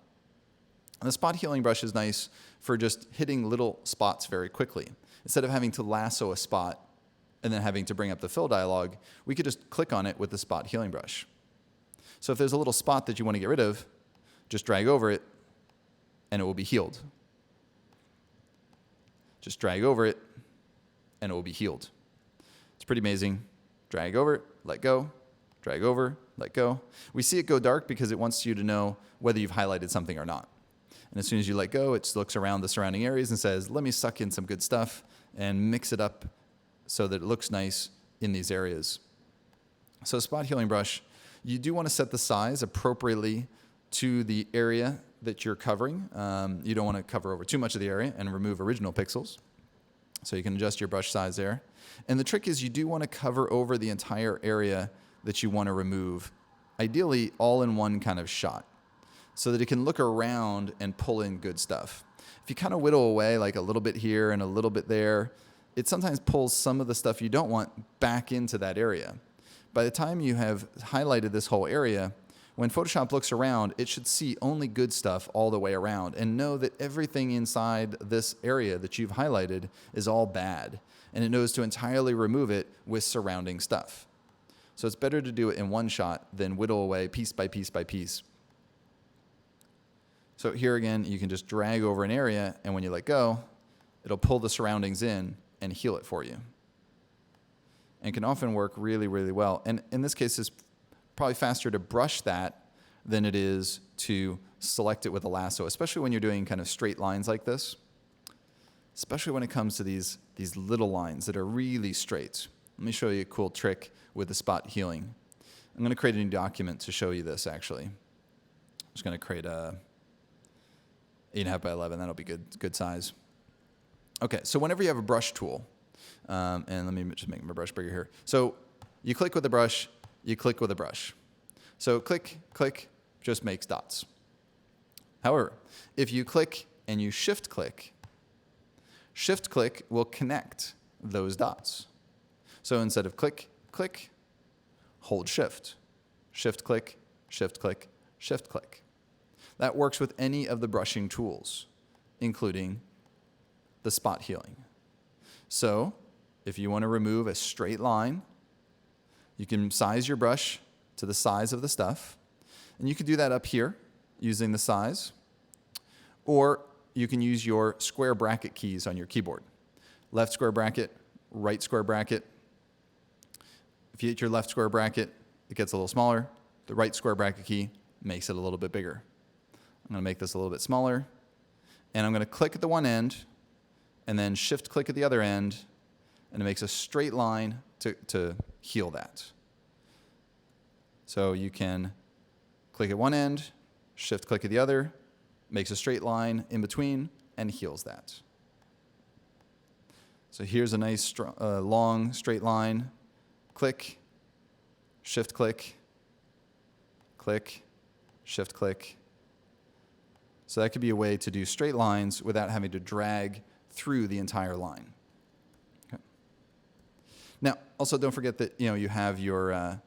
And the spot healing brush is nice for just hitting little spots very quickly. Instead of having to lasso a spot and then having to bring up the fill dialog, we could just click on it with the spot healing brush. So if there's a little spot that you want to get rid of, just drag over it and it will be healed. Just drag over it and it will be healed. It's pretty amazing. Drag over it, let go, drag over, let go. We see it go dark because it wants you to know whether you've highlighted something or not. And as soon as you let go, it looks around the surrounding areas and says, let me suck in some good stuff and mix it up so that it looks nice in these areas. So spot healing brush, you do want to set the size appropriately to the area that you're covering. You don't want to cover over too much of the area and remove original pixels. So you can adjust your brush size there. And the trick is you do want to cover over the entire area that you want to remove, ideally all in one kind of shot, so that it can look around and pull in good stuff. If you kind of whittle away like a little bit here and a little bit there, it sometimes pulls some of the stuff you don't want back into that area. By the time you have highlighted this whole area, when Photoshop looks around, it should see only good stuff all the way around and know that everything inside this area that you've highlighted is all bad. And it knows to entirely remove it with surrounding stuff. So it's better to do it in one shot than whittle away piece by piece by piece. So here again, you can just drag over an area, and when you let go, it'll pull the surroundings in and heal it for you. And can often work really, really well. And in this case, it's probably faster to brush that than it is to select it with a lasso, especially when you're doing kind of straight lines like this, especially when it comes to these little lines that are really straight. Let me show you a cool trick with the spot healing. I'm going to create a new document to show you this, actually. I'm just going to create a 8.5 by 11. That'll be good size. Okay, so whenever you have a brush tool, and let me just make my brush bigger here. So You click with the brush, you click with a brush. So click, click just makes dots. However, if you click and you shift click will connect those dots. So instead of click, click, hold shift. Shift click, shift click, shift click. That works with any of the brushing tools, including the spot healing. So if you want to remove a straight line, you can size your brush to the size of the stuff. And you can do that up here using the size. Or you can use your square bracket keys on your keyboard. Left square bracket, right square bracket. If you hit your left square bracket, it gets a little smaller. The right square bracket key makes it a little bit bigger. I'm going to make this a little bit smaller. And I'm going to click at the one end, and then shift click at the other end, and it makes a straight line to heal that. So you can click at one end, shift click at the other, makes a straight line in between, and heals that. So here's a nice long straight line. Click, shift click, click, shift click. So that could be a way to do straight lines without having to drag through the entire line. Okay. Now, also don't forget that you have your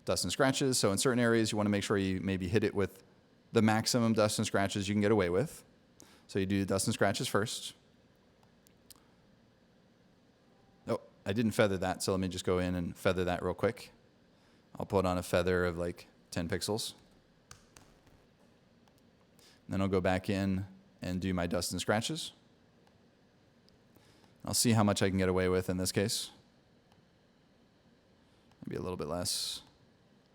dust and scratches. So in certain areas, you want to make sure you maybe hit it with the maximum dust and scratches you can get away with. So you do dust and scratches first. Oh, I didn't feather that, so let me just go in and feather that real quick. I'll put on a feather of like 10 pixels. Then I'll go back in and do my dust and scratches. I'll see how much I can get away with in this case. Maybe a little bit less.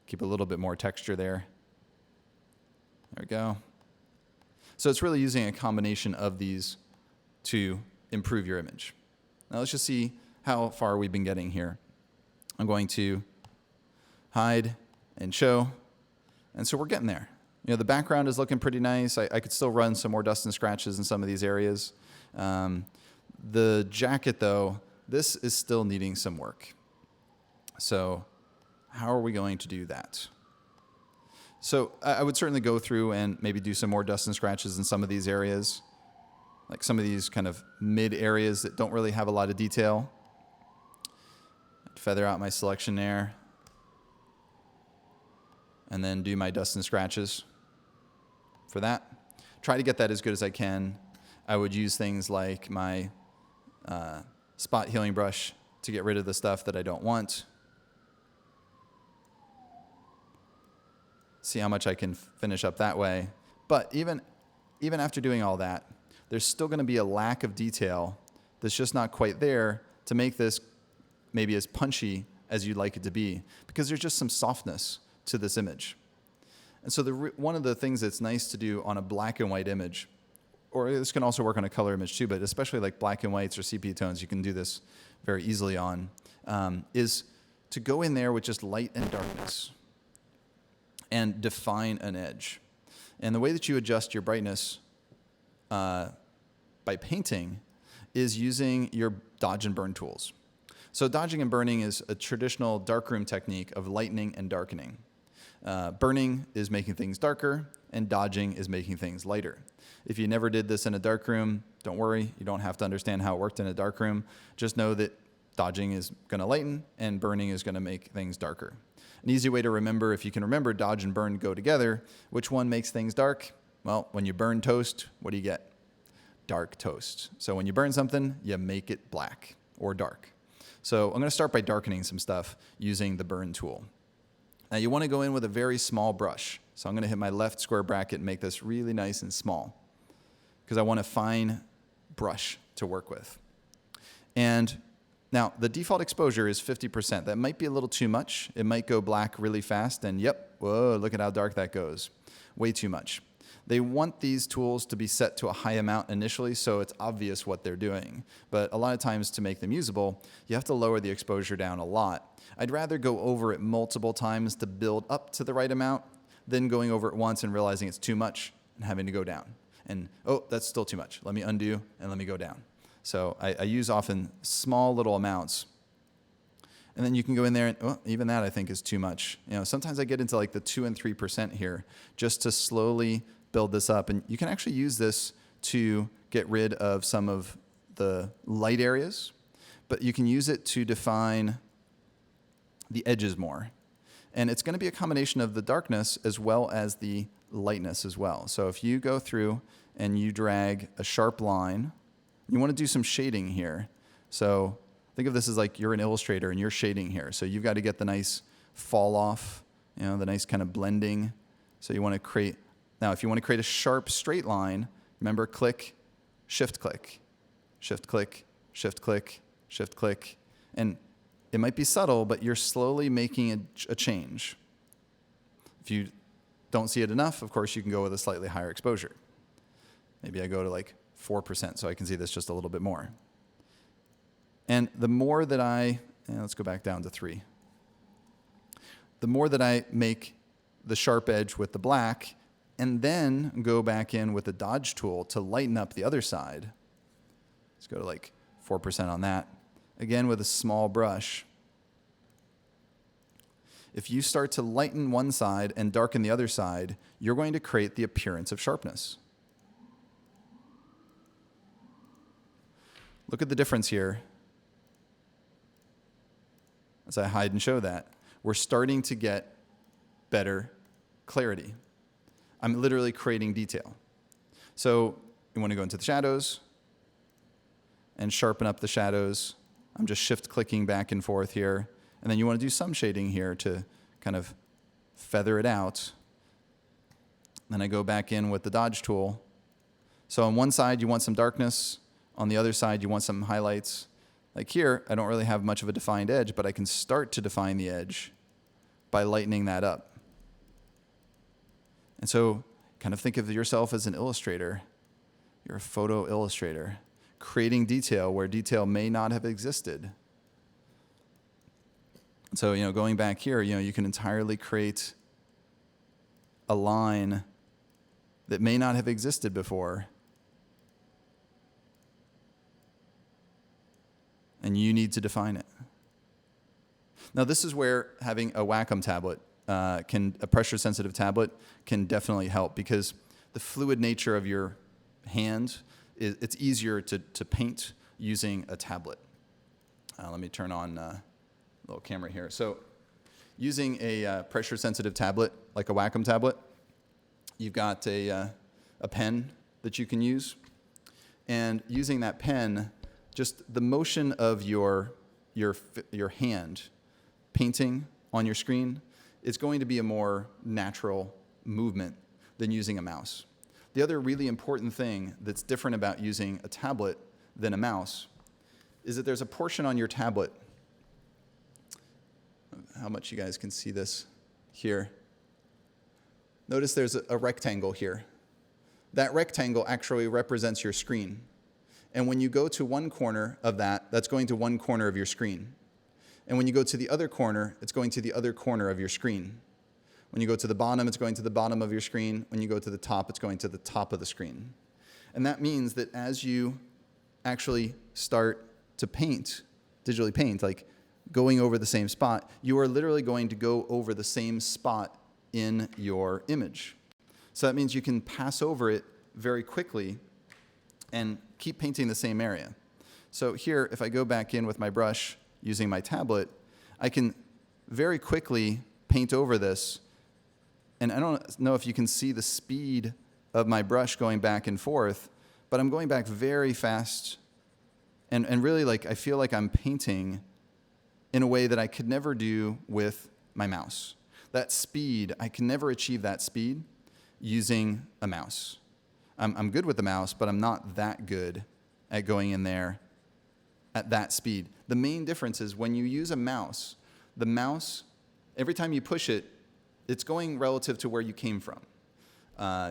Keep a little bit more texture there. There we go. So it's really using a combination of these to improve your image. Now let's just see how far we've been getting here. I'm going to hide and show. And so we're getting there. The background is looking pretty nice. I could still run some more dust and scratches in some of these areas. The jacket, though, this is still needing some work. So how are we going to do that? So I would certainly go through and maybe do some more dust and scratches in some of these areas, like some of these kind of mid areas that don't really have a lot of detail. I'd feather out my selection there, and then do my dust and scratches for that. Try to get that as good as I can. I would use things like my spot healing brush to get rid of the stuff that I don't want. See how much I can finish up that way. But even after doing all that, there's still going to be a lack of detail that's just not quite there to make this maybe as punchy as you'd like it to be, because there's just some softness to this image. And so one of the things that's nice to do on a black and white image, or this can also work on a color image too, but especially like black and whites or sepia tones, you can do this very easily on, is to go in there with just light and darkness and define an edge. And the way that you adjust your brightness by painting is using your dodge and burn tools. So dodging and burning is a traditional darkroom technique of lightening and darkening. Burning is making things darker, and dodging is making things lighter. If you never did this in a darkroom, don't worry. You don't have to understand how it worked in a darkroom. Just know that dodging is going to lighten, and burning is going to make things darker. An easy way to remember, if you can remember dodge and burn go together, which one makes things dark? Well, when you burn toast, what do you get? Dark toast. So when you burn something, you make it black or dark. So I'm going to start by darkening some stuff using the burn tool. Now you want to go in with a very small brush. So I'm going to hit my left square bracket and make this really nice and small, because I want a fine brush to work with. And now the default exposure is 50%. That might be a little too much. It might go black really fast, and yep, whoa, look at how dark that goes. Way too much. They want these tools to be set to a high amount initially, so it's obvious what they're doing. But a lot of times to make them usable, you have to lower the exposure down a lot. I'd rather go over it multiple times to build up to the right amount than going over it once and realizing it's too much and having to go down. And, oh, that's still too much. Let me undo and let me go down. So I use often small little amounts. And then you can go in there and, well, even that I think is too much. Sometimes I get into like the 2 and 3% here just to slowly build this up. And you can actually use this to get rid of some of the light areas, but you can use it to define the edges more. And it's going to be a combination of the darkness as well as the lightness as well. So if you go through and you drag a sharp line, you want to do some shading here. So think of this as like you're an illustrator and you're shading here. So you've got to get the nice fall off, the nice kind of blending. So you want to create, now if you want to create a sharp straight line, remember click, shift click, shift click, shift click, shift click. And it might be subtle, but you're slowly making a change. If you don't see it enough, of course, you can go with a slightly higher exposure. Maybe I go to like 4% so I can see this just a little bit more. And the more that let's go back down to 3. The more that I make the sharp edge with the black and then go back in with the dodge tool to lighten up the other side. Let's go to like 4% on that. Again, with a small brush. If you start to lighten one side and darken the other side, you're going to create the appearance of sharpness. Look at the difference here. As I hide and show that, we're starting to get better clarity. I'm literally creating detail. So you want to go into the shadows and sharpen up the shadows. I'm just shift clicking back and forth here. And then you want to do some shading here to kind of feather it out. Then I go back in with the dodge tool. So on one side, you want some darkness. On the other side, you want some highlights. Like here, I don't really have much of a defined edge, but I can start to define the edge by lightening that up. And so kind of think of yourself as an illustrator. You're a photo illustrator, creating detail where detail may not have existed. So, going back here, you can entirely create a line that may not have existed before. And you need to define it. Now, this is where having a Wacom tablet, a pressure-sensitive tablet, can definitely help because the fluid nature of your hand, it's easier to paint using a tablet. Let me turn on a little camera here. So using a pressure-sensitive tablet, like a Wacom tablet, you've got a pen that you can use. And using that pen, just the motion of your hand painting on your screen is going to be a more natural movement than using a mouse. The other really important thing that's different about using a tablet than a mouse is that there's a portion on your tablet. How much you guys can see this here. Notice there's a rectangle here. That rectangle actually represents your screen. And when you go to one corner of that, that's going to one corner of your screen. And when you go to the other corner, it's going to the other corner of your screen. When you go to the bottom, it's going to the bottom of your screen. When you go to the top, it's going to the top of the screen. And that means that as you actually start to paint, digitally paint, like going over the same spot, you are literally going to go over the same spot in your image. So that means you can pass over it very quickly and keep painting the same area. So here, if I go back in with my brush using my tablet, I can very quickly paint over this. And I don't know if you can see the speed of my brush going back and forth, but I'm going back very fast. And really, I feel like I'm painting in a way that I could never do with my mouse. That speed, I can never achieve that speed using a mouse. I'm good with the mouse, but I'm not that good at going in there at that speed. The main difference is when you use a mouse, the mouse, every time you push it, it's going relative to where you came from.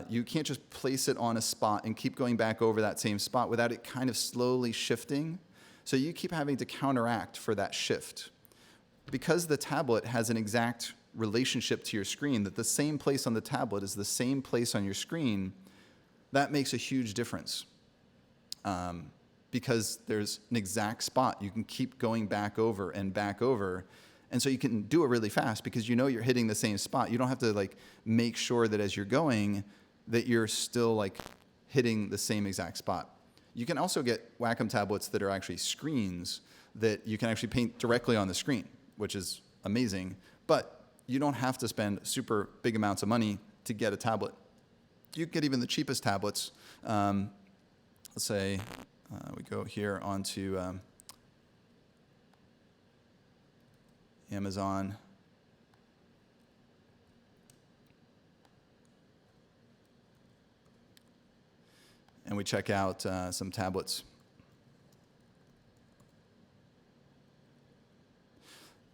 You can't just place it on a spot and keep going back over that same spot without it kind of slowly shifting. So you keep having to counteract for that shift. Because the tablet has an exact relationship to your screen, that the same place on the tablet is the same place on your screen, that makes a huge difference. because there's an exact spot. You can keep going back over and back over. And so you can do it really fast because you know you're hitting the same spot. You don't have to like make sure that as you're going that you're still like hitting the same exact spot. You can also get Wacom tablets that are actually screens that you can actually paint directly on the screen, which is amazing. But you don't have to spend super big amounts of money to get a tablet. You can get even the cheapest tablets. Let's say we go here onto Amazon. And we check out some tablets.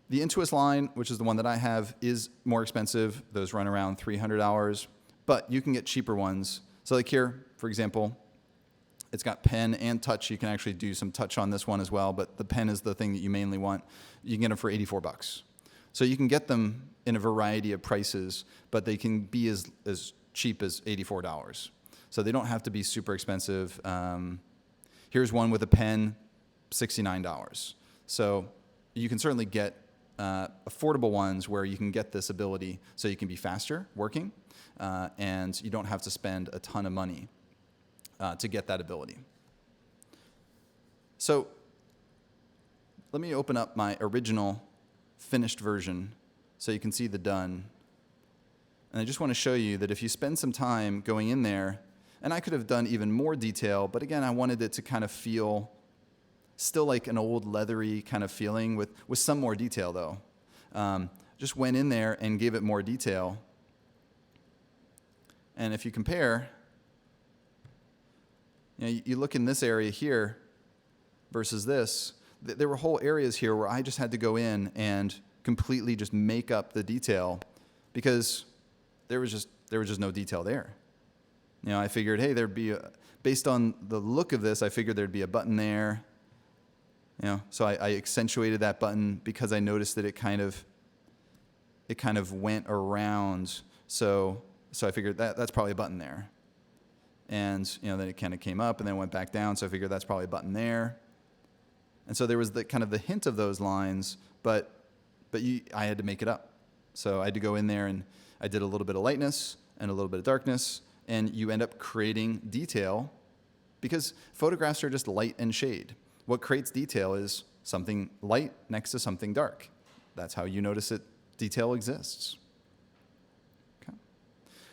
The Intuos line, which is the one that I have, is more expensive. Those run around $300, but you can get cheaper ones. So like here, for example, it's got pen and touch. You can actually do some touch on this one as well, but the pen is the thing that you mainly want. You can get them for $84. So you can get them in a variety of prices, but they can be as cheap as $84. So they don't have to be super expensive. Here's one with a pen, $69. So you can certainly get affordable ones where you can get this ability so you can be faster working and you don't have to spend a ton of money to get that ability. So let me open up my original finished version so you can see the done. And I just want to show you that if you spend some time going in there, and I could have done even more detail, but again, I wanted it to kind of feel still like an old leathery kind of feeling with some more detail though. Just went in there and gave it more detail. And if you compare, you look in this area here versus this, there were whole areas here where I just had to go in and completely just make up the detail because there was just no detail there. I figured, hey, there'd be based on the look of this, I figured there'd be a button there. So I accentuated that button because I noticed that it kind of went around. So I figured that's probably a button there. And then it kind of came up and then went back down. So I figured that's probably a button there. And so there was the kind of the hint of those lines, but I had to make it up. So I had to go in there and I did a little bit of lightness and a little bit of darkness, and you end up creating detail because photographs are just light and shade. What creates detail is something light next to something dark. That's how you notice that detail exists. Okay.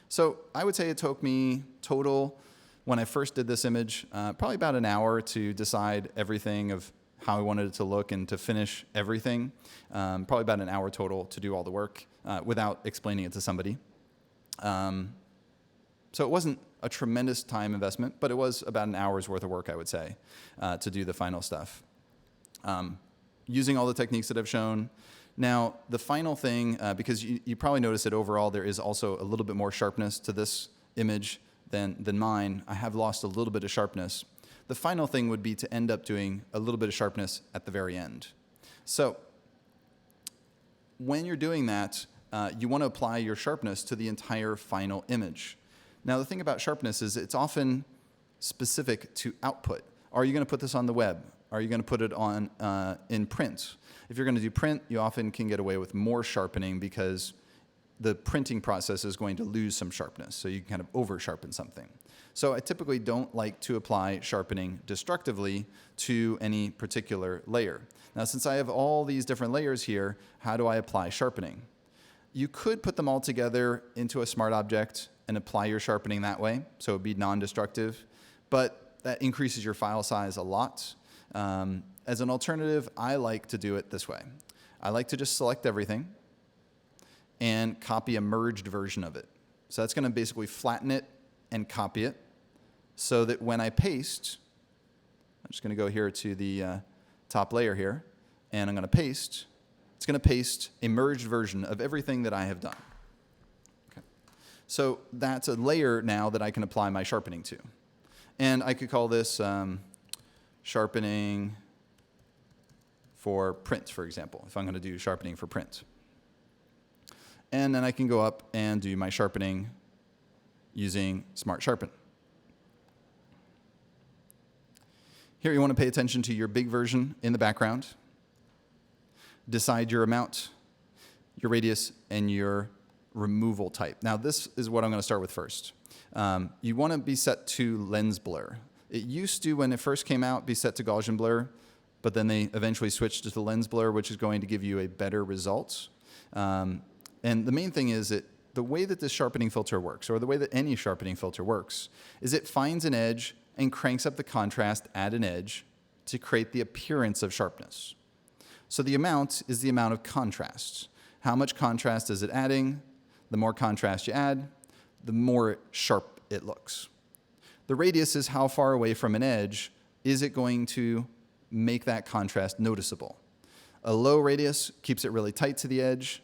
So I would say it took me total, when I first did this image, probably about an hour to decide everything of how I wanted it to look and to finish everything. Probably about an hour total to do all the work without explaining it to somebody. So it wasn't a tremendous time investment, but it was about an hour's worth of work, I would say, to do the final stuff. Using all the techniques that I've shown. Now, the final thing, because you probably notice that overall there is also a little bit more sharpness to this image than mine. I have lost a little bit of sharpness. The final thing would be to end up doing a little bit of sharpness at the very end. So when you're doing that, you want to apply your sharpness to the entire final image. Now, the thing about sharpness is it's often specific to output. Are you going to put this on the web? Are you going to put it on in print? If you're going to do print, you often can get away with more sharpening because the printing process is going to lose some sharpness. So you can kind of over-sharpen something. So I typically don't like to apply sharpening destructively to any particular layer. Now, since I have all these different layers here, how do I apply sharpening? You could put them all together into a smart object and apply your sharpening that way, so it would be non-destructive, but that increases your file size a lot. As an alternative, I like to do it this way. I like to just select everything and copy a merged version of it. So that's going to basically flatten it and copy it so that when I paste, I'm just going to go here to the top layer here, and I'm going to paste. It's going to paste a merged version of everything that I have done. So that's a layer now that I can apply my sharpening to. And I could call this sharpening for print, for example, if I'm going to do sharpening for print. And then I can go up and do my sharpening using Smart Sharpen. Here you want to pay attention to your big version in the background. Decide your amount, your radius, and your removal type. Now this is what I'm going to start with first. You want to be set to lens blur. It used to, when it first came out, be set to Gaussian blur, but then they eventually switched to the lens blur, which is going to give you a better result. And the main thing is that the way that this sharpening filter works, or the way that any sharpening filter works, is it finds an edge and cranks up the contrast at an edge to create the appearance of sharpness. So the amount is the amount of contrast. How much contrast is it adding? The more contrast you add, the more sharp it looks. The radius is how far away from an edge is it going to make that contrast noticeable. A low radius keeps it really tight to the edge.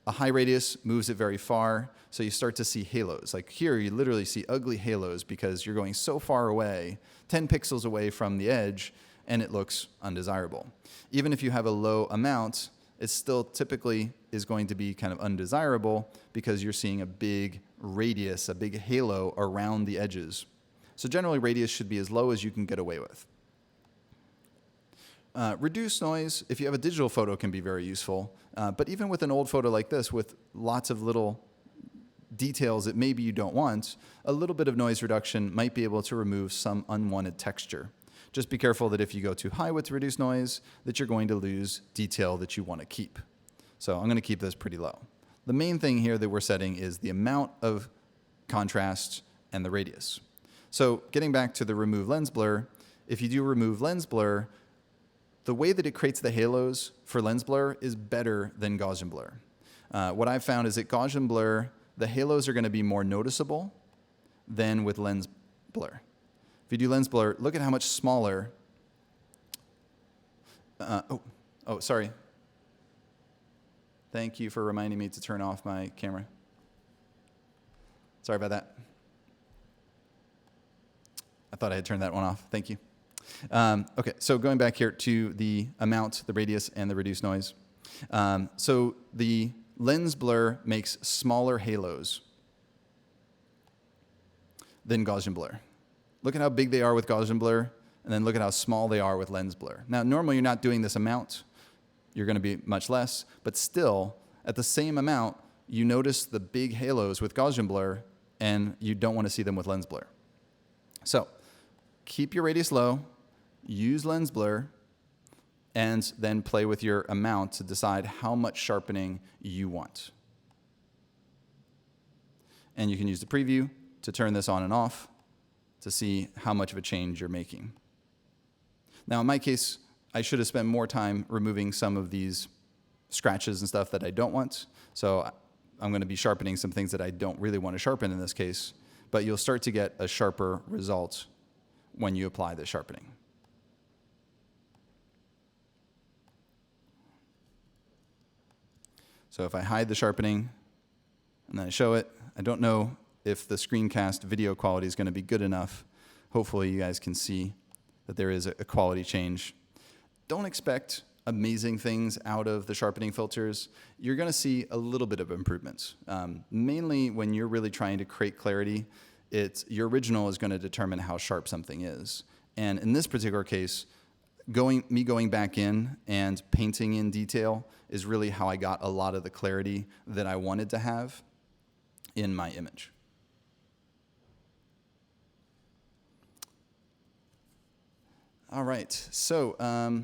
A high radius moves it very far, so you start to see halos. Like here, you literally see ugly halos because you're going so far away, 10 pixels away from the edge, and it looks undesirable. Even if you have a low amount, it still typically is going to be kind of undesirable because you're seeing a big radius, a big halo around the edges. So generally, radius should be as low as you can get away with. Reduce noise, if you have a digital photo, can be very useful. But even with an old photo like this, with lots of little details that maybe you don't want, a little bit of noise reduction might be able to remove some unwanted texture. Just be careful that if you go too high with reduce noise, that you're going to lose detail that you want to keep. So I'm going to keep this pretty low. The main thing here that we're setting is the amount of contrast and the radius. So getting back to the remove lens blur, if you do remove lens blur, the way that it creates the halos for lens blur is better than Gaussian blur. What I've found is that Gaussian blur, the halos are going to be more noticeable than with lens blur. If you do lens blur, look at how much smaller. Sorry. Thank you for reminding me to turn off my camera. Sorry about that. I thought I had turned that one off. Thank you. Okay, so going back here to the amount, the radius, and the reduced noise. So the lens blur makes smaller halos than Gaussian blur. Look at how big they are with Gaussian blur, and then look at how small they are with lens blur. Now, normally you're not doing this amount. You're going to be much less, but still, at the same amount, you notice the big halos with Gaussian blur, and you don't want to see them with lens blur. So keep your radius low, use lens blur, and then play with your amount to decide how much sharpening you want. And you can use the preview to turn this on and off to see how much of a change you're making. Now, in my case, I should have spent more time removing some of these scratches and stuff that I don't want. So I'm going to be sharpening some things that I don't really want to sharpen in this case, but you'll start to get a sharper result when you apply the sharpening. So if I hide the sharpening and then I show it, I don't know if the screencast video quality is going to be good enough. Hopefully you guys can see that there is a quality change. Don't expect amazing things out of the sharpening filters. You're going to see a little bit of improvements. Mainly when you're really trying to create clarity, your original is going to determine how sharp something is. And in this particular case, me going back in and painting in detail is really how I got a lot of the clarity that I wanted to have in my image. All right, so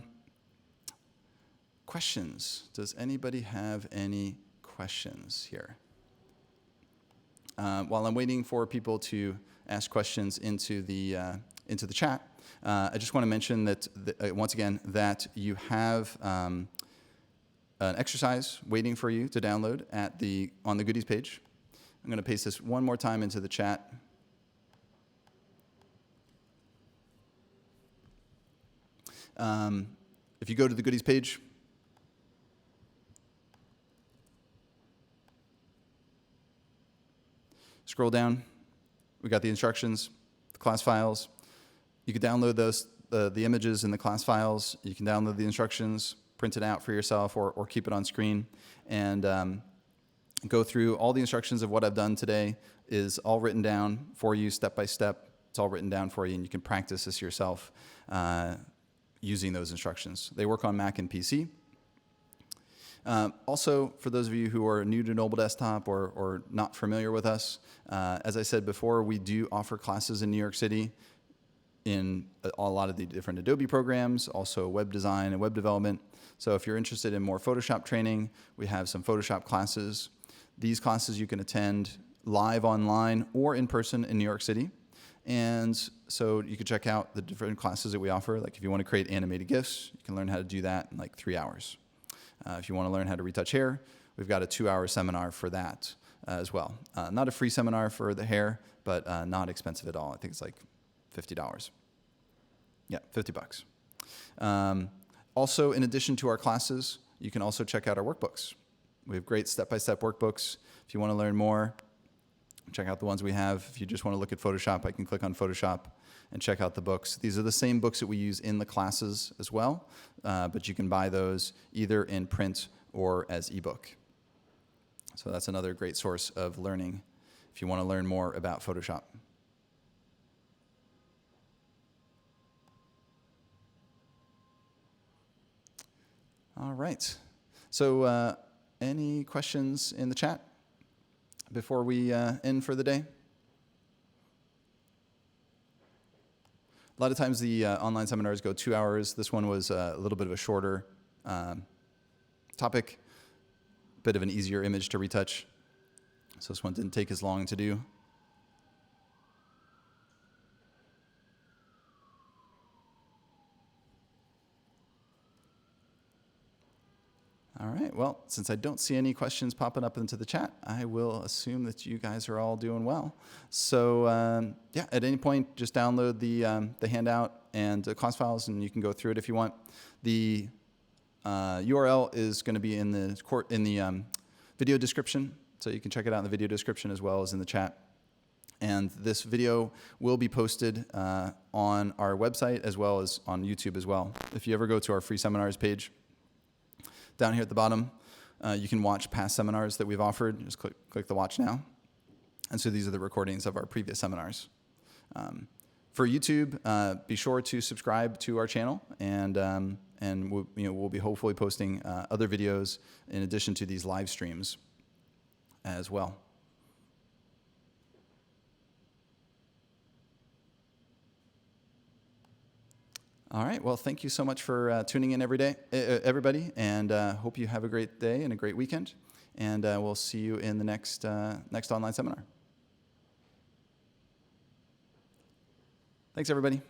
questions. Does anybody have any questions here? While I'm waiting for people to ask questions into the chat, I just want to mention that, once again, that you have an exercise waiting for you to download on the goodies page. I'm going to paste this one more time into the chat. If you go to the goodies page, scroll down, we got the instructions, the class files. You can download those, the images in the class files. You can download the instructions, print it out for yourself, or keep it on screen, and go through all the instructions of what I've done today is all written down for you step by step It's all written down for you, and you can practice this yourself using those instructions. They work on Mac and PC. Also, for those of you who are new to Noble Desktop or not familiar with us, as I said before, we do offer classes in New York City in a lot of the different Adobe programs, also web design and web development. So if you're interested in more Photoshop training, we have some Photoshop classes. These classes you can attend live online or in person in New York City. And so you can check out the different classes that we offer. Like if you want to create animated GIFs, you can learn how to do that in like 3 hours. If you want to learn how to retouch hair, we've got a 2-hour seminar for that as well. Not a free seminar for the hair, but not expensive at all. I think it's like $50. Yeah, $50. Also, in addition to our classes, you can also check out our workbooks. We have great step-by-step workbooks. If you want to learn more, check out the ones we have. If you just want to look at Photoshop, I can click on Photoshop and check out the books. These are the same books that we use in the classes as well, but you can buy those either in print or as ebook. So that's another great source of learning if you want to learn more about Photoshop. All right. So any questions in the chat before we end for the day? A lot of times the online seminars go 2 hours. This one was a little bit of a shorter topic, a bit of an easier image to retouch. So this one didn't take as long to do. All right, well, since I don't see any questions popping up into the chat, I will assume that you guys are all doing well. So yeah, at any point, just download the handout and the class files, and you can go through it if you want. The URL is going to be in the video description, so you can check it out in the video description as well as in the chat. And this video will be posted on our website as well as on YouTube as well. If you ever go to our free seminars page, down here at the bottom, you can watch past seminars that we've offered. Just click the watch now. And so these are the recordings of our previous seminars. For YouTube, be sure to subscribe to our channel, and we'll be hopefully posting other videos in addition to these live streams as well. All right. Well, thank you so much for tuning in everybody, and hope you have a great day and a great weekend. And we'll see you in the next online seminar. Thanks, everybody.